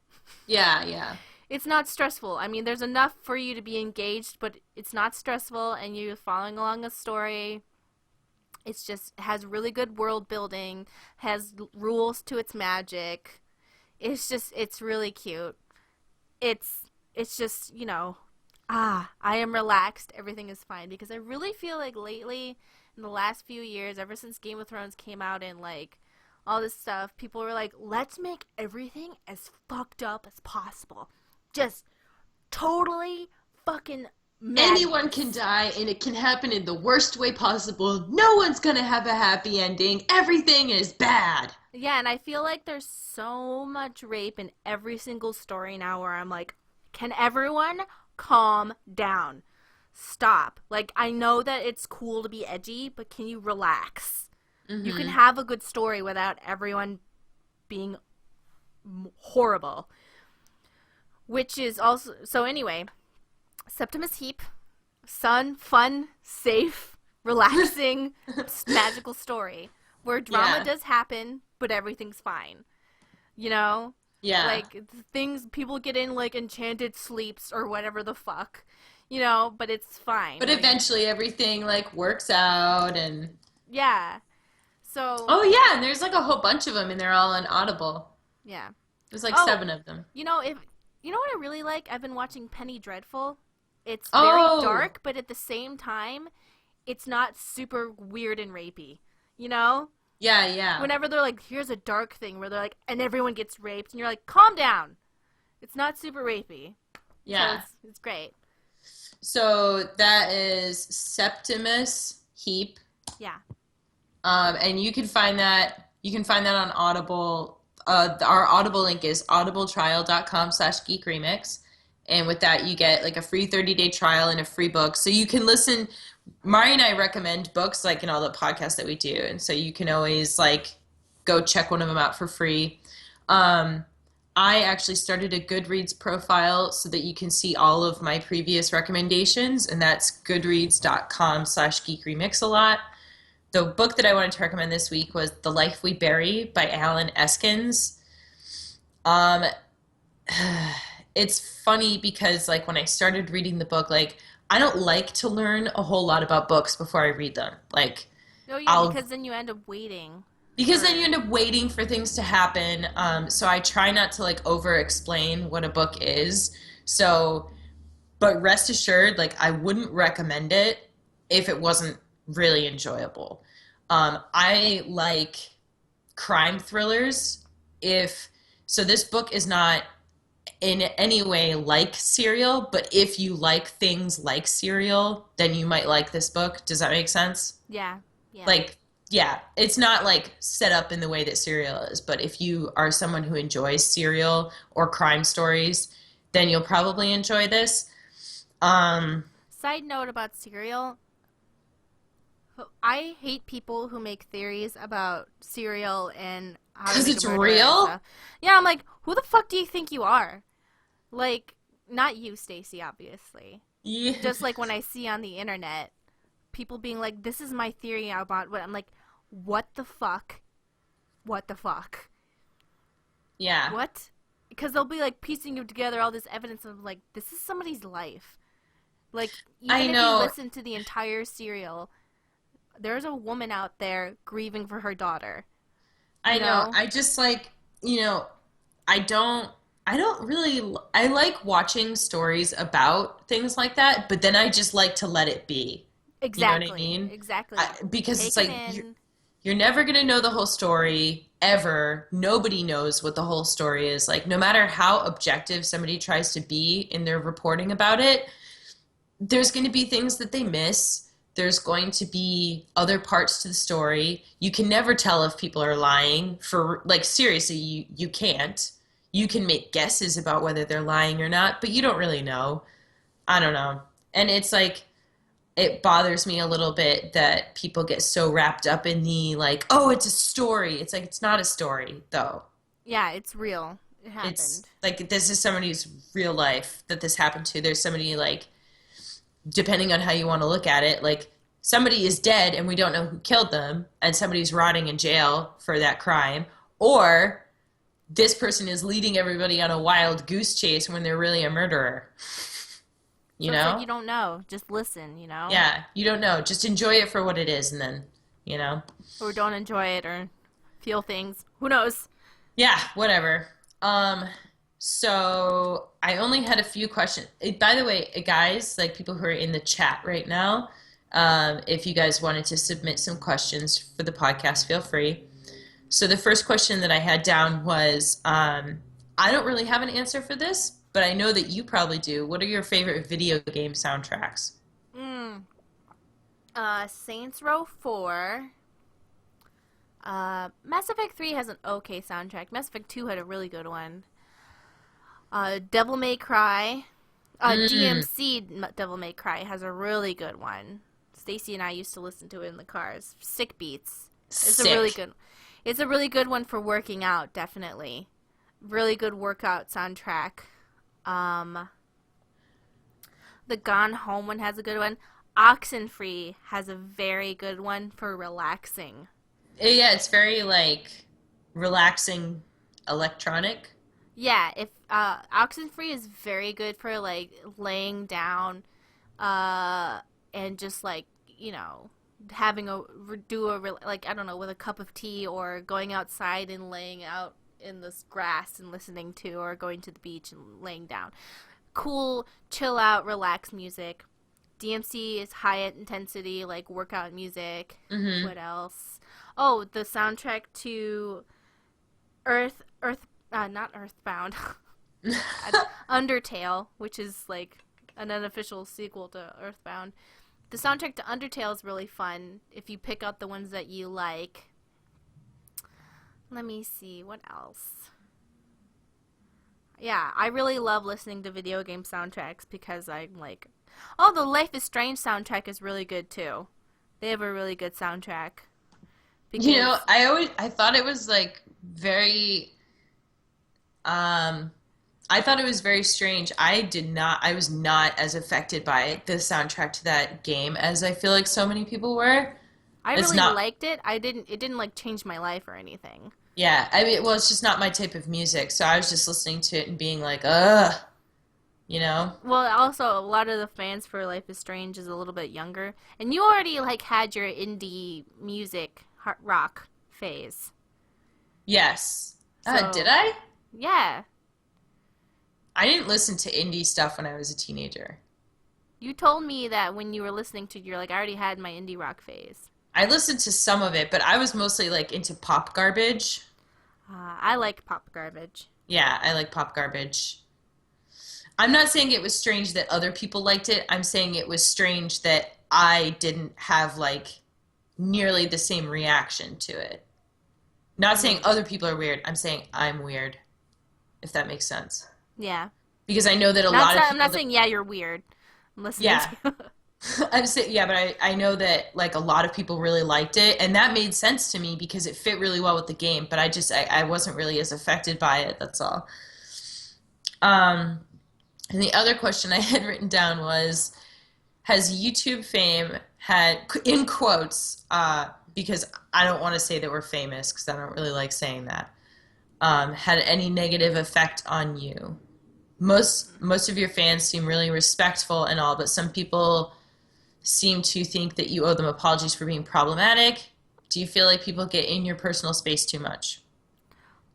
Yeah, yeah. It's not stressful. I mean, there's enough for you to be engaged, but it's not stressful, and you're following along a story. It's just has really good world building, has rules to its magic. It's really cute. It's just, I am relaxed. Everything is fine because I really feel like lately in the last few years, ever since Game of Thrones came out and like all this stuff, people were like, "Let's make everything as fucked up as possible." Just totally fucking Anyone can madness. die and it can happen in the worst way possible. No one's gonna have a happy ending. Everything is bad. Yeah, and I feel like there's so much rape in every single story now where I'm like, can everyone calm down? Stop. Like, I know that it's cool to be edgy, but can you relax? You can Mhm. have a good story without everyone being horrible. Which is also. So, anyway, Septimus Heap, fun, safe, relaxing, magical story where drama Yeah. does happen, but everything's fine. You know? Yeah. Like, things, people get in, like, enchanted sleeps or whatever the fuck. But it's fine. But Like, eventually everything like works out and yeah. So, oh yeah, and there's like a whole bunch of them and they're all on Audible. yeah. There's like Oh, seven of them. if you know what I really like? I've been watching Penny Dreadful. It's very Oh, dark, but at the same time, it's not super weird and rapey. You know? yeah, yeah. Whenever they're like, here's a dark thing where they're like, and everyone gets raped, and you're like, calm down. It's not super rapey. So Yeah. it's great. So that is Septimus Heap. Yeah. And you can find that on Audible. Our Audible link is audibletrial.com/geekremix. And with that, you get like a free 30-day trial and a free book. So you can listen. Mari and I recommend books like in all the podcasts that we do. And so you can always like go check one of them out for free. Um, I actually started a Goodreads profile so that you can see all of my previous recommendations. And that's goodreads.com/geekremix a lot. The book that I wanted to recommend this week was The Life We Bury by Alan Eskins. Um, it's funny because like when I started reading the book, like I don't like to learn a whole lot about books before I read them. Like Oh, yeah, I'll because then you end up waiting. because then you or end up waiting for things to happen. So I try not to like over explain what a book is. So, but rest assured, like I wouldn't recommend it if it wasn't really enjoyable. I like crime thrillers. If so, this book is not in any way like Serial, but if you like things like Serial, then you might like this book. Does that make sense? yeah, yeah. Like, yeah, it's not like set up in the way that Serial is, but if you are someone who enjoys Serial or crime stories, then you'll probably enjoy this. Um, Side note about cereal. I hate people who make theories about cereal and how to because make a it's murderer and real. stuff. Yeah, I'm like, who the fuck do you think you are? Like, not you, Stacy, obviously. Yeah. Just like when I see on the internet people being like, "This is my theory about what," I'm like, "What the fuck? What the fuck? Yeah. What?" Because they'll be like piecing together all this evidence of like, this is somebody's life. Like, I even if you know. listen to the entire serial, there's a woman out there grieving for her daughter. I You know. know? I just like, you know, I don't I don't really I like watching stories about things like that, but then I just like to let it be. You know what I Exactly. mean? Exactly. Because it's Take it like in. you're never going to know the whole story ever. Nobody knows what the whole story is. Like no matter how objective somebody tries to be in their reporting about it, there's going to be things that they miss. There's going to be other parts to the story. You can never tell if people are lying. For like seriously, you can't. You can make guesses about whether they're lying or not, but you don't really know. I don't know. And it's like it bothers me a little bit that people get so wrapped up in the like, oh, it's a story. It's like it's not a story though. Yeah, it's real. It It's happened. like this is somebody's real life that this happened to. There's somebody like depending on how you want to look at it, like somebody is dead and we don't know who killed them, and somebody's rotting in jail for that crime, or this person is leading everybody on a wild goose chase when they're really a murderer. You So it's like know? you don't know. Just listen, you know? Yeah, you don't know. Just enjoy it for what it is, and then, you know? Or don't enjoy it or feel things. Who knows? Yeah, whatever. Um, so I only had a few questions. By the way, guys, like people who are in the chat right now, if you guys wanted to submit some questions for the podcast, feel free. So the first question that I had down was, I don't really have an answer for this, but I know that you probably do. What are your favorite video game soundtracks? Mm. Saints Row 4. Mass Effect 3 has an okay soundtrack. Mass Effect 2 had a really good one. Devil May Cry. Mm, DMC Devil May Cry has a really good one. Stacy and I used to listen to it in the cars. Sick beats. It's a really sick. good. It's a really good one for working out, definitely. Really good workout soundtrack. Um, the Gone Home one has a good one. Oxenfree has a very good one for relaxing. Yeah, it's very like relaxing electronic. Yeah, if Oxenfree is very good for like laying down, uh, and just like having a like I don't know with a cup of tea or going outside and laying out in this grass and listening to or going to the beach and laying down. Cool, chill out, relax music. DMC is high intensity like workout music. Hmm. What else? Oh, the soundtrack to not Earthbound, Undertale, which is like an unofficial sequel to Earthbound. The soundtrack to Undertale is really fun if you pick out the ones that you like. Let me see, what else? Yeah, I really love listening to video game soundtracks because I'm like, oh, the Life is Strange soundtrack is really good too. They have a really good soundtrack You know, because I thought it was like very um I thought it was very strange. I was not as affected by the soundtrack to that game as I feel like so many people were. I It's really not, liked it. It didn't like change my life or anything. yeah, I mean, well, it's just not my type of music. So I was just listening to it and being like, ugh, you know? Well, also a lot of the fans for Life is Strange is a little bit younger, and you already like had your indie music rock phase. Yes. Did So, I? yeah. I didn't listen to indie stuff when I was a teenager. You told me that when you were listening to, you're like, I already had my indie rock phase. I listened to some of it, but I was mostly like into pop garbage. I like pop garbage. Yeah, I like pop garbage. I'm not saying it was strange that other people liked it. I'm saying it was strange that I didn't have like nearly the same reaction to it. Not saying Mm, other people are weird. I'm saying I'm weird, if that makes sense. yeah. Because I know that a Not lot of I'm people not that, saying yeah, you're weird. I'm listening yeah, to you. I'm saying, yeah, but I know that like a lot of people really liked it, and that made sense to me because it fit really well with the game. But I wasn't really as affected by it. That's all. Um, and the other question I had written down was, has YouTube fame had, in quotes, because I don't want to say that we're famous because I don't really like saying that, had any negative effect on you? Most of your fans seem really respectful and all, but some people seem to think that you owe them apologies for being problematic. Do you feel like people get in your personal space too much?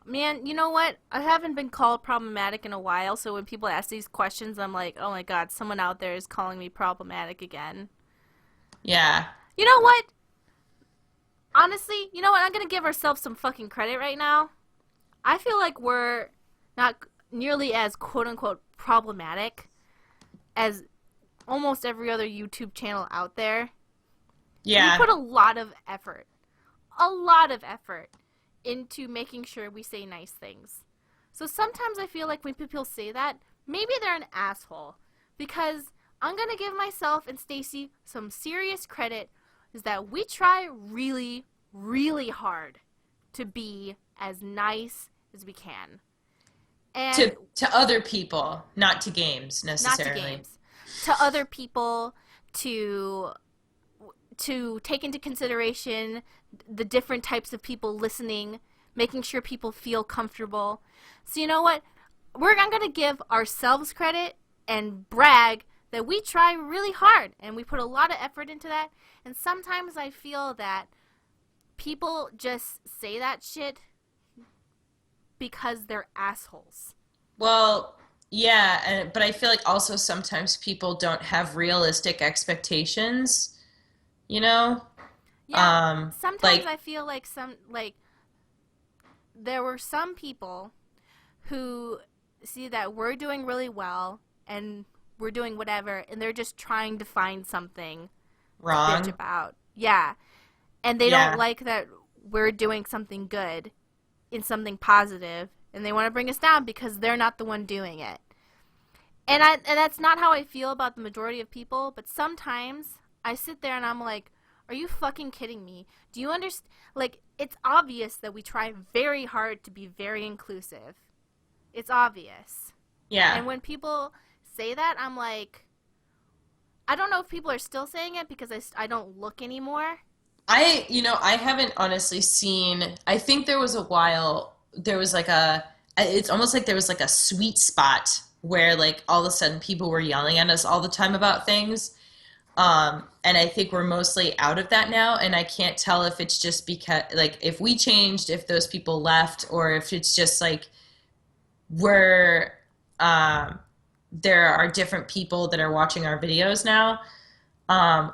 Man, you know what? I haven't been called problematic in a while, so when people ask these questions, I'm like, oh my god, someone out there is calling me problematic again. Yeah. You know what? Honestly, you know what? I'm gonna give ourselves some fucking credit right now. I feel like we're not nearly as quote unquote problematic as almost every other YouTube channel out there. We Yeah. put a lot of effort into making sure we say nice things. So sometimes I feel like when people say that, maybe they're an asshole. Because I'm going to give myself and Stacy some serious credit is that we try really, really hard to be as nice as we can. And To other people, not to games not to necessarily. games, to other people, to take into consideration the different types of people listening, making sure people feel comfortable. So you know what? I'm going to give ourselves credit and brag that we try really hard and we put a lot of effort into that. And sometimes I feel that people just say that shit because they're assholes. Well, yeah, but I feel like also sometimes people don't have realistic expectations, you know? Yeah, sometimes Like, I feel like there were some people who see that we're doing really well and we're doing whatever and they're just trying to find something to bitch wrong. about. Yeah. And they don't Yeah. like that we're doing something good in something positive and they want to bring us down because they're not the one doing it. And that's not how I feel about the majority of people, but sometimes I sit there and I'm like, are you fucking kidding me? Do you understand? Like, it's obvious that we try very hard to be very inclusive. It's obvious. Yeah. And when people say that, I'm like, I don't know if people are still saying it because I don't look anymore. I haven't honestly seen, I think there was a while, there was like it's almost like there was like a sweet spot where like all of a sudden people were yelling at us all the time about things. And I think we're mostly out of that now. And I can't tell if it's just because, like, if we changed, if those people left, or if it's just like we're, um, there are different people that are watching our videos now,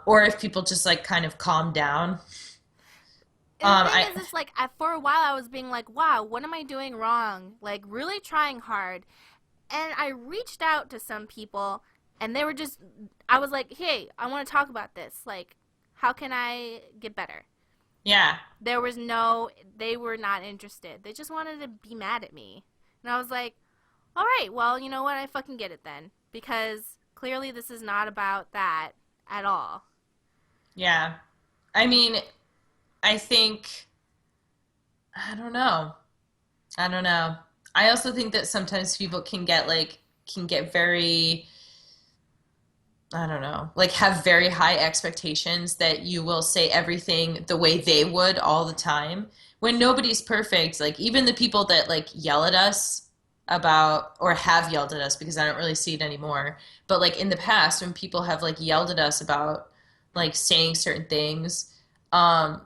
or if people just like kind of calm down. And the thing I is, it's like for a while I was being like, wow, what am I doing wrong? Like, really trying hard. And I reached out to some people, and they were just, I was like, hey, I want to talk about this. Like, how can I get better? Yeah, There was no, they were not interested. They just wanted to be mad at me. And I was like, all right, well, you know what? I fucking get it then. Because clearly this is not about that at all. yeah. I mean, I think I don't know. I don't know. I also think that sometimes people can get very I don't know, like have very high expectations that you will say everything the way they would all the time when nobody's perfect. Like even the people that like yell at us about or have yelled at us because I don't really see it anymore. But like in the past when people have like yelled at us about like saying certain things, um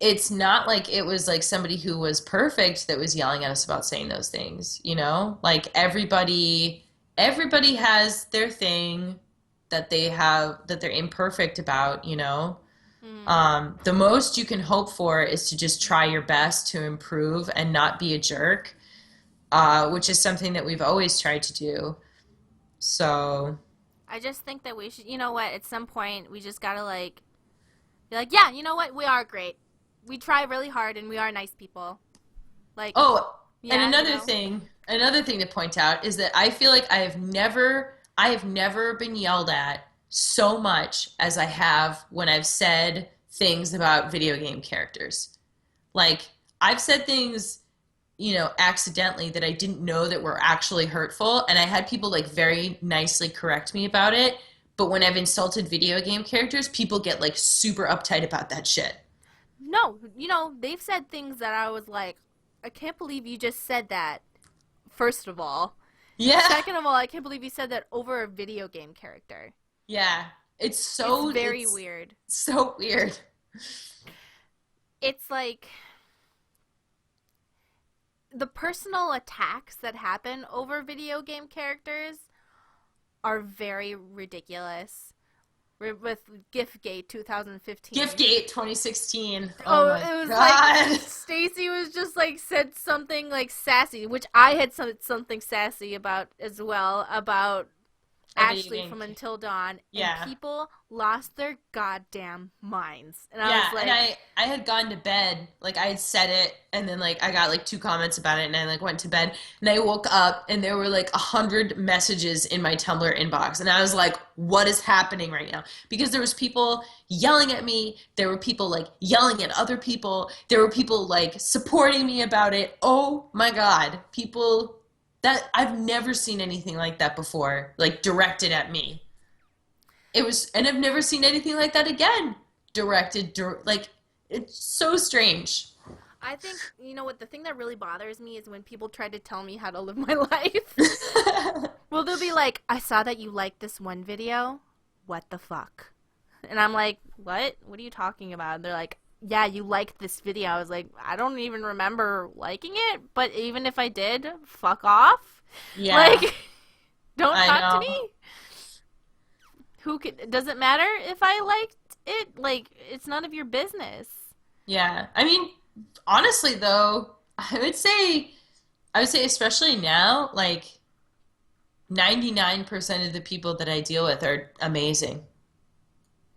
it's not like it was like somebody who was perfect that was yelling at us about saying those things, you know? Like everybody has their thing that they're imperfect about, you know? Mm. The most you can hope for is to just try your best to improve and not be a jerk, which is something that we've always tried to do. So, I just think that we should, you know what, at some point we just gotta like be like, yeah, you know what, we are great. We try really hard and we are nice people. Like, oh, and yeah, you know. another thing to point out is that I feel like I have never been yelled at so much as I have when I've said things about video game characters. Like, I've said things, you know, accidentally that I didn't know that were actually hurtful, and I had people like very nicely correct me about it. But when I've insulted video game characters, people get like super uptight about that shit. No, you know, they've said things that I was like, I can't believe you just said that, first of all. Yeah, Second of all, I can't believe you said that over a video game character. yeah. It's very It's weird. so weird. It's like the personal attacks that happen over video game characters are very ridiculous. With Giftgate 2015. Giftgate 2016. Oh Oh, my it was like god. Stacy was just like said something like sassy, which I had something sassy about as well about A video Ashley game. from Until Dawn, and Yeah. people lost their goddamn minds. And I was Yeah, and like, I had gone to bed, like I had said it, and then like I got like two comments about it, and I like went to bed, and I woke up, and there were like 100 messages in my Tumblr inbox, and I was like, what is happening right now? Because there was people yelling at me, there were people like yelling at other people, there were people like supporting me about it. Oh my God, people that I've never seen anything like that before, like directed at me. It was, and I've never seen anything like that again. Like it's so strange. I think, you know what, the thing that really bothers me is when people try to tell me how to live my life. Well, they'll be like, I saw that you liked this one video. What the fuck? And I'm like, what? What are you talking about? And they're like, yeah, you liked this video. I was like, I don't even remember liking it, but even if I did, fuck off. Yeah, Like, don't I talk to know. me. Who could, does it matter if I liked it? Like, it's none of your business. Yeah, I mean, honestly though, I would say especially now, like 99% of the people that I deal with are amazing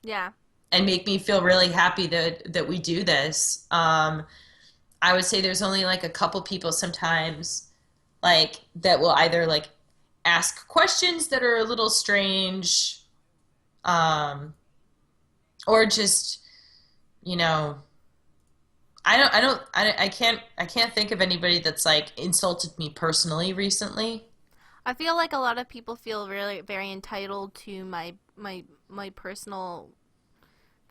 Yeah. and make me feel really happy that we do this. I would say there's only like a couple people sometimes like that will either like ask questions that are a little strange, um, or just, you know, I can't think of anybody that's like insulted me personally recently. I feel like a lot of people feel really very entitled to my personal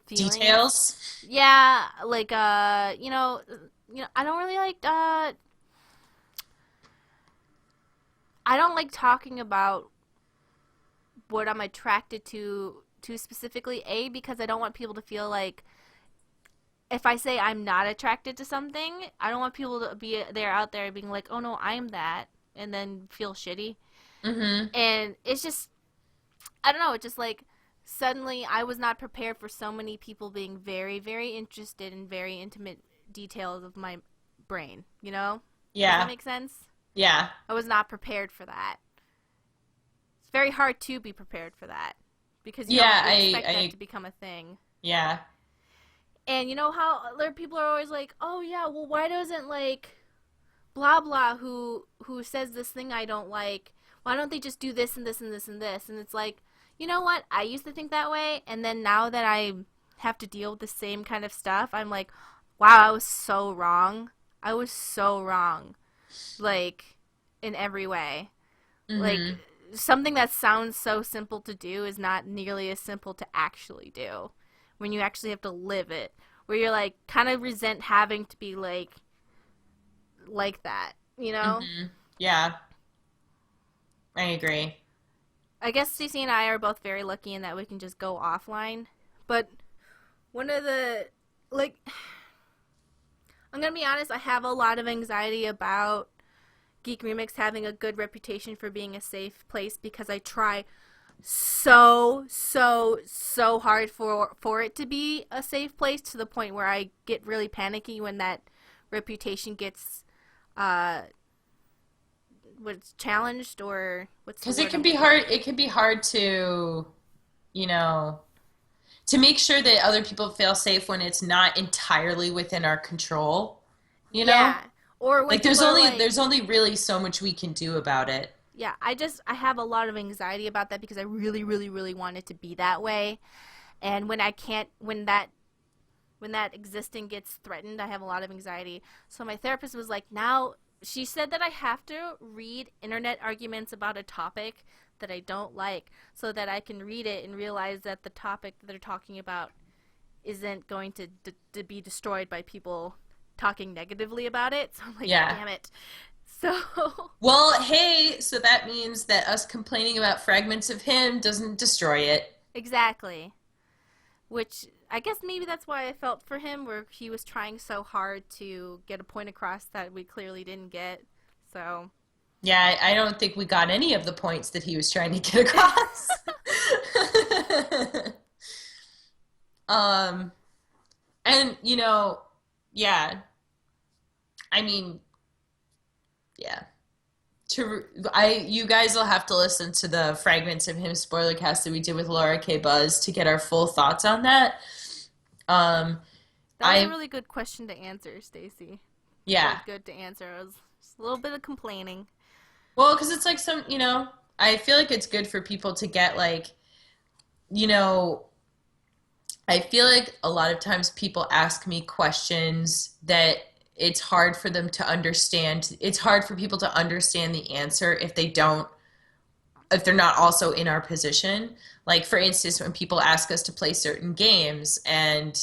feelings. Details. Yeah, like I don't really like I don't like talking about what I'm attracted to specifically, A, because I don't want people to feel like if I say I'm not attracted to something, I don't want people to be there out there being like, "Oh no, I'm that." And then feel shitty. Mm-hmm. And it's just I don't know, it's just like suddenly I was not prepared for so many people being very, very interested in very intimate details of my brain, you know? Does that Yeah. make sense? Yeah. I was not prepared for that. It's very hard to be prepared for that because you don't Yeah, expect that I to become a thing. yeah. And you know how other people are always like, "Oh yeah, well why doesn't like blah blah who says this thing I don't like, why don't they just do this and this and this and this?" And it's like, you know what? I used to think that way, and then now that I have to deal with the same kind of stuff, I'm like, wow, I was so wrong. I was so wrong. Like in every way. Like Mm-hmm. something that sounds so simple to do is not nearly as simple to actually do when you actually have to live it. Where you're like kind of resent having to be like that, you know? Mm-hmm. Yeah, I agree. I guess Cece and I are both very lucky in that we can just go offline. But one of the like I'm gonna be honest, I have a lot of anxiety about Geek Remix having a good reputation for being a safe place because I try so hard for it to be a safe place to the point where I get really panicky when that reputation gets uh what's challenged, or what's the Because it word can I'm be looking hard. for? It can be hard to, you know, to make sure that other people feel safe when it's not entirely within our control. You know, Yeah. Or when like people are there's like, only really so much we can do about it. yeah, I have a lot of anxiety about that because I really want it to be that way. And when I can't when that existing gets threatened, I have a lot of anxiety. So my therapist was like, now she said that I have to read internet arguments about a topic that I don't like so that I can read it and realize that the topic that they're talking about isn't going to be destroyed by people talking negatively about it. So I'm like, Yeah. damn it. So Well, hey, so that means that us complaining about fragments of him doesn't destroy it. exactly. Which I guess maybe that's why I felt for him, where he was trying so hard to get a point across that we clearly didn't get. So, Yeah, I don't think we got any of the points that he was trying to get across. um, and yeah, I mean, yeah. You guys will have to listen to the fragments of him spoiler cast that we did with Laura K. Buzz to get our full thoughts on that. Um, that was a I really good question to answer, Stacy. Yeah. Felt good to answer. It was just a little bit of complaining. Well, because it's like I feel like it's good for people to get like, you know, I feel like a lot of times people ask me questions that it's hard for them to understand. It's hard for people to understand the answer if they're not also in our position. Like for instance, when people ask us to play certain games and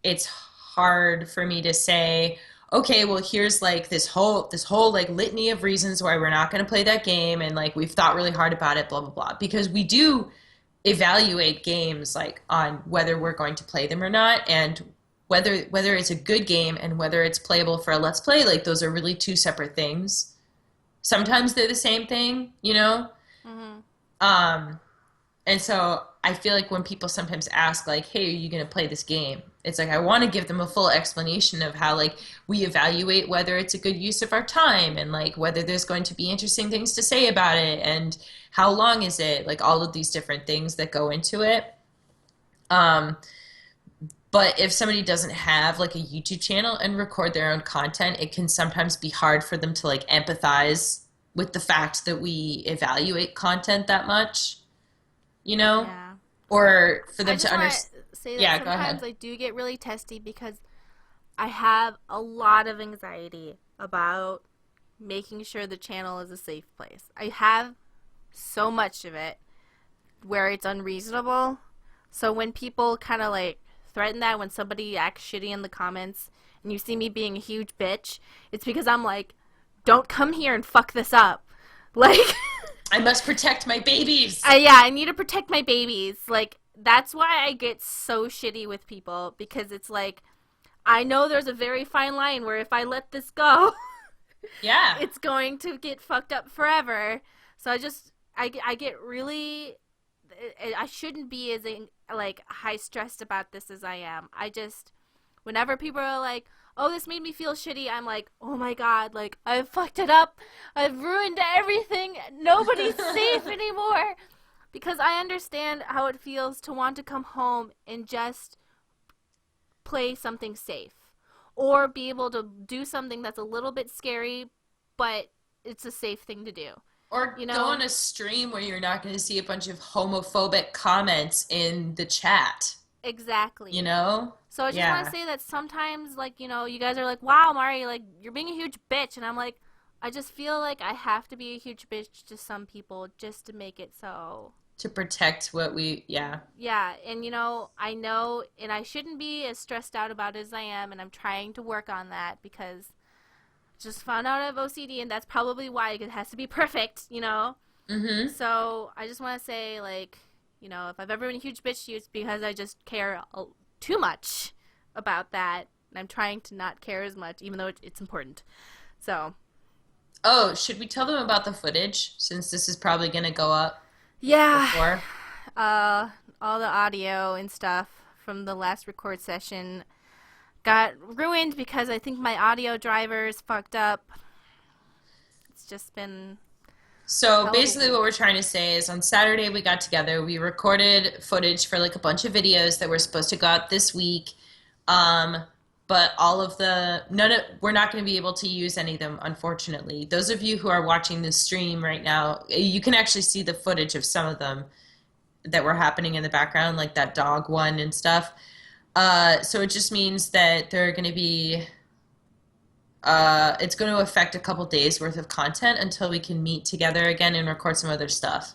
it's hard for me to say, okay, well here's like this whole like litany of reasons why we're not going to play that game and like we've thought really hard about it, blah blah blah, because we do evaluate games like on whether we're going to play them or not, and whether it's a good game and whether it's playable for a let's play, like those are really two separate things. Sometimes they're the same thing, you know? Mm-hmm. Um, and so I feel like when people sometimes ask, like, hey, are you going to play this game? It's like I want to give them a full explanation of how, like, we evaluate whether it's a good use of our time and, like, whether there's going to be interesting things to say about it and how long is it, like, all of these different things that go into it. Um, but if somebody doesn't have, like, a YouTube channel and record their own content, it can sometimes be hard for them to, like, empathize with the fact that we evaluate content that much, you know? Yeah. Or for I them to just want understand. to say that Yeah, go sometimes ahead. I do get really testy because I have a lot of anxiety about making sure the channel is a safe place. I have so much of it where it's unreasonable. So when people kind of like threaten that, when somebody acts shitty in the comments and you see me being a huge bitch, it's because I'm like, don't come here and fuck this up. Like, I must protect my babies. yeah, I need to protect my babies. Like, that's why I get so shitty with people, because it's like, I know there's a very fine line where if I let this go, Yeah. it's going to get fucked up forever. So I get really, I shouldn't be as like high stressed about this as I am. I just, whenever people are like, oh, this made me feel shitty, I'm like, oh my god, like I've fucked it up, I've ruined everything, nobody's safe anymore. Because I understand how it feels to want to come home and just play something safe, or be able to do something that's a little bit scary, but it's a safe thing to do. Or You go know? on a stream where you're not going to see a bunch of homophobic comments in the chat, you Exactly. know? So I just want to Yeah. say that sometimes, like, you guys are like, wow, Mari, like, you're being a huge bitch. And I'm like, I just feel like I have to be a huge bitch to some people just to make it so. To protect yeah. Yeah, and I know, and I shouldn't be as stressed out about it as I am, and I'm trying to work on that because I just found out I have OCD, and that's probably why it has to be perfect. Mm-hmm. So I just want to say, like, if I've ever been a huge bitch to you, it's because I just care too much about that. And I'm trying to not care as much, even though it's important. So, Oh, should we tell them about the footage since this is probably going to go up yeah, before? uh, all the audio and stuff from the last record session got ruined because I think my audio driver is fucked up. It's just been a So hell of a basically, what we're week. trying to say is on Saturday we got together. We recorded footage for like a bunch of videos that were supposed to go out this week. Um, but all of the none of we're not going to be able to use any of them, unfortunately. Those of you who are watching this stream right now, you can actually see the footage of some of them that were happening in the background, like that dog one and stuff. So it just means that there are going to be it's going to affect a couple days worth of content until we can meet together again and record some other stuff.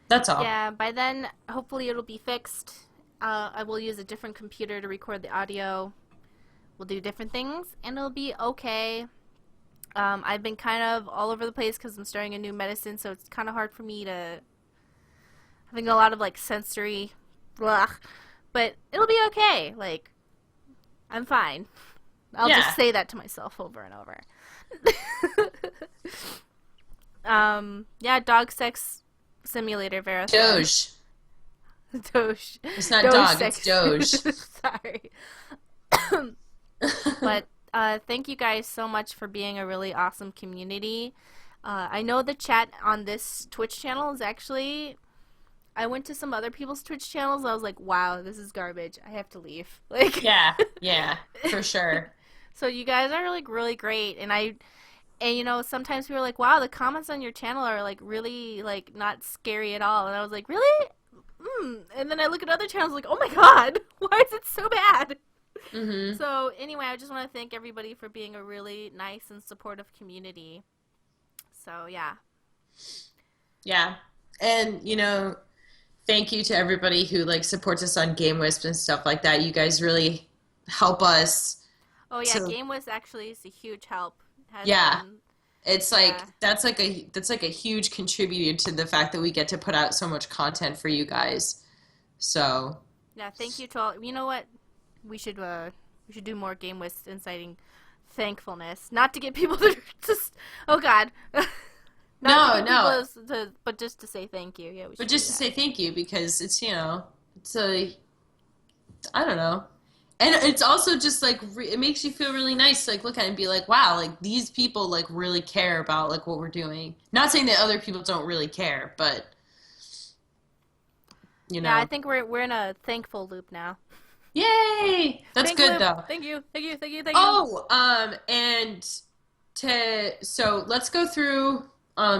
That's all. Yeah, by then, hopefully it'll be fixed. I will use a different computer to record the audio. We'll do different things, and it'll be okay. I've been kind of all over the place because I'm starting a new medicine, so it's kind of hard for me to having a lot of like sensory, blah. But it'll be okay. Like I'm fine. I'll Yeah. just say that to myself over and over. Yeah, dog sex simulator Verathon. Doge. Doge. It's not Doge dog, it's sex. Doge. Sorry. But thank you guys so much for being a really awesome community. I know the chat on this Twitch channel is actually. I went to some other people's Twitch channels. I was like, wow, this is garbage. I have to leave. Like, Yeah, yeah, for sure. so you guys are like really great, and you know sometimes people are like, wow, the comments on your channel are like really like not scary at all, and I was like, really? And then I look at other channels like, oh my god, why is it so bad? Hmm. So anyway, I just want to thank everybody for being a really nice and supportive community. So yeah. Yeah. And, thank you to everybody who like supports us on Game Wisp and stuff like that. You guys really help us Oh yeah, to Game was actually is a huge help. Has yeah. been, It's like yeah. that's like a huge contributor to the fact that we get to put out so much content for you guys. So, Yeah, thank you to all. You know what? We should do more Game West inciting thankfulness, not to get people to just oh god, not to no, get no. people but just to say thank you. Yeah, we But should do just to that. say thank you because it's a I don't know. And it's also just like it makes you feel really nice to like look at it and be like, wow, like these people like really care about like what we're doing. Not saying that other people don't really care, but you Yeah, I know. think we're in a thankful loop now. Yay! That's Thank good loop. though. Thank you. Thank you. Thank you. Thank you. Oh, and so let's go through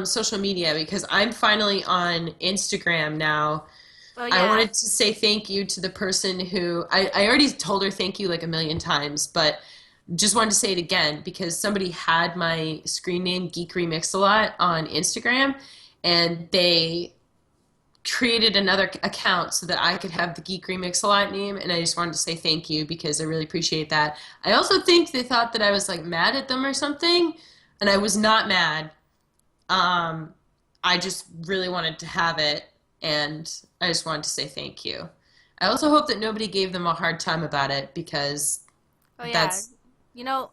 social media because I'm finally on Instagram now. Oh I yeah. wanted to say thank you to the person who I already told her thank you like a million times, but just wanted to say it again because somebody had my screen name Geek Remix a lot on Instagram and they created another account so that I could have the Geek Remix a lot name and I just wanted to say thank you because I really appreciate that. I also think they thought that I was like mad at them or something and I was not mad. Um, I just really wanted to have it, and I just wanted to say thank you. I also hope that nobody gave them a hard time about it because Oh yeah. that's, You know,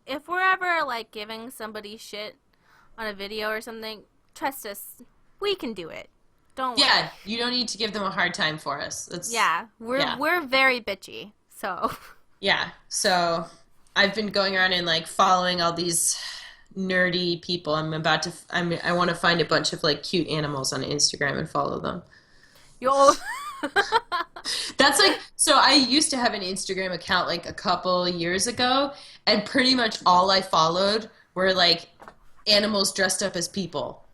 if we're ever like giving somebody shit on a video or something, trust us, we can do it. Don't worry. yeah, you don't need to give them a hard time for us. That's, Yeah, yeah, we're very bitchy. So, yeah. So I've been going around and like following all these nerdy people. I want to find a bunch of like cute animals on Instagram and follow them. yo, That's like, so I used to have an Instagram account like a couple years ago, and pretty much all I followed were like animals dressed up as people.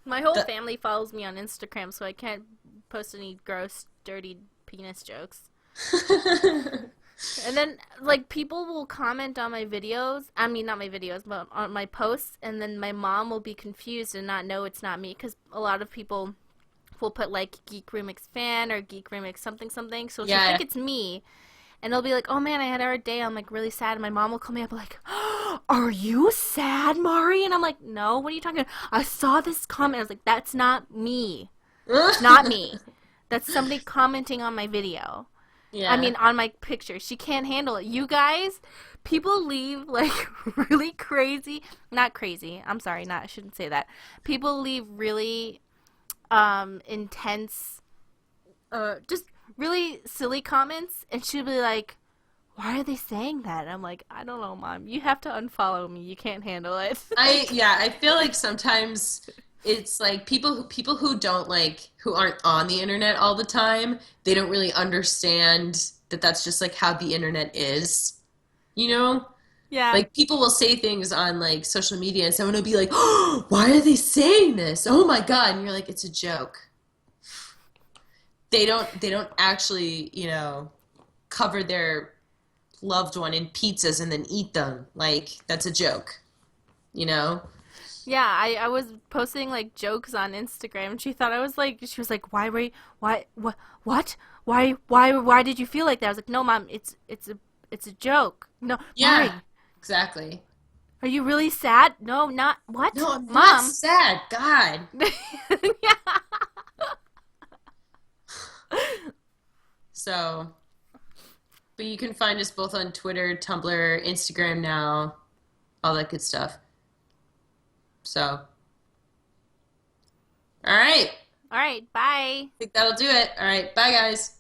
my whole That, family follows me on Instagram, so I can't post any gross, dirty penis jokes. And then, like, people will comment on my videos. I mean, not my videos, but on my posts. And then my mom will be confused and not know it's not me. Because a lot of people will put, like, Geek Remix fan or Geek Remix something something. So she'll yeah. think it's me. And they'll be like, oh, man, I had a hard day. I'm, like, really sad. And my mom will call me up like, oh, are you sad, Mari? And I'm like, no, what are you talking about? I saw this comment. I was like, that's not me. It's not me. That's somebody commenting on my video. I Yeah. mean, on my picture. She can't handle it. You guys, people leave like really crazy, not crazy. I'm sorry, not I shouldn't say that. People leave really intense just really silly comments and she'll be like, "Why are they saying that?" And I'm like, "I don't know, mom. You have to unfollow me. You can't handle it." Like, Yeah, I feel like sometimes it's like people who don't like who aren't on the internet all the time, they don't really understand that that's just like how the internet is, you know? yeah. Like people will say things on like social media and someone will be like, "Oh, why are they saying this? Oh my God." And you're like, "It's a joke." They don't actually, cover their loved one in pizzas and then eat them. Like that's a joke, you know? Yeah, I was posting like jokes on Instagram and she thought I was like she was like, "Why were you, what? Why did you feel like that?" I was like, "No, mom, it's a joke." "No, Yeah, why? exactly. Are you really sad?" "No, not what?" No, I'm not "Mom." sad. God. Yeah. So, but you can find us both on Twitter, Tumblr, Instagram now, all that good stuff. So, all right. All right, bye. I think that'll do it. All right. Bye, guys.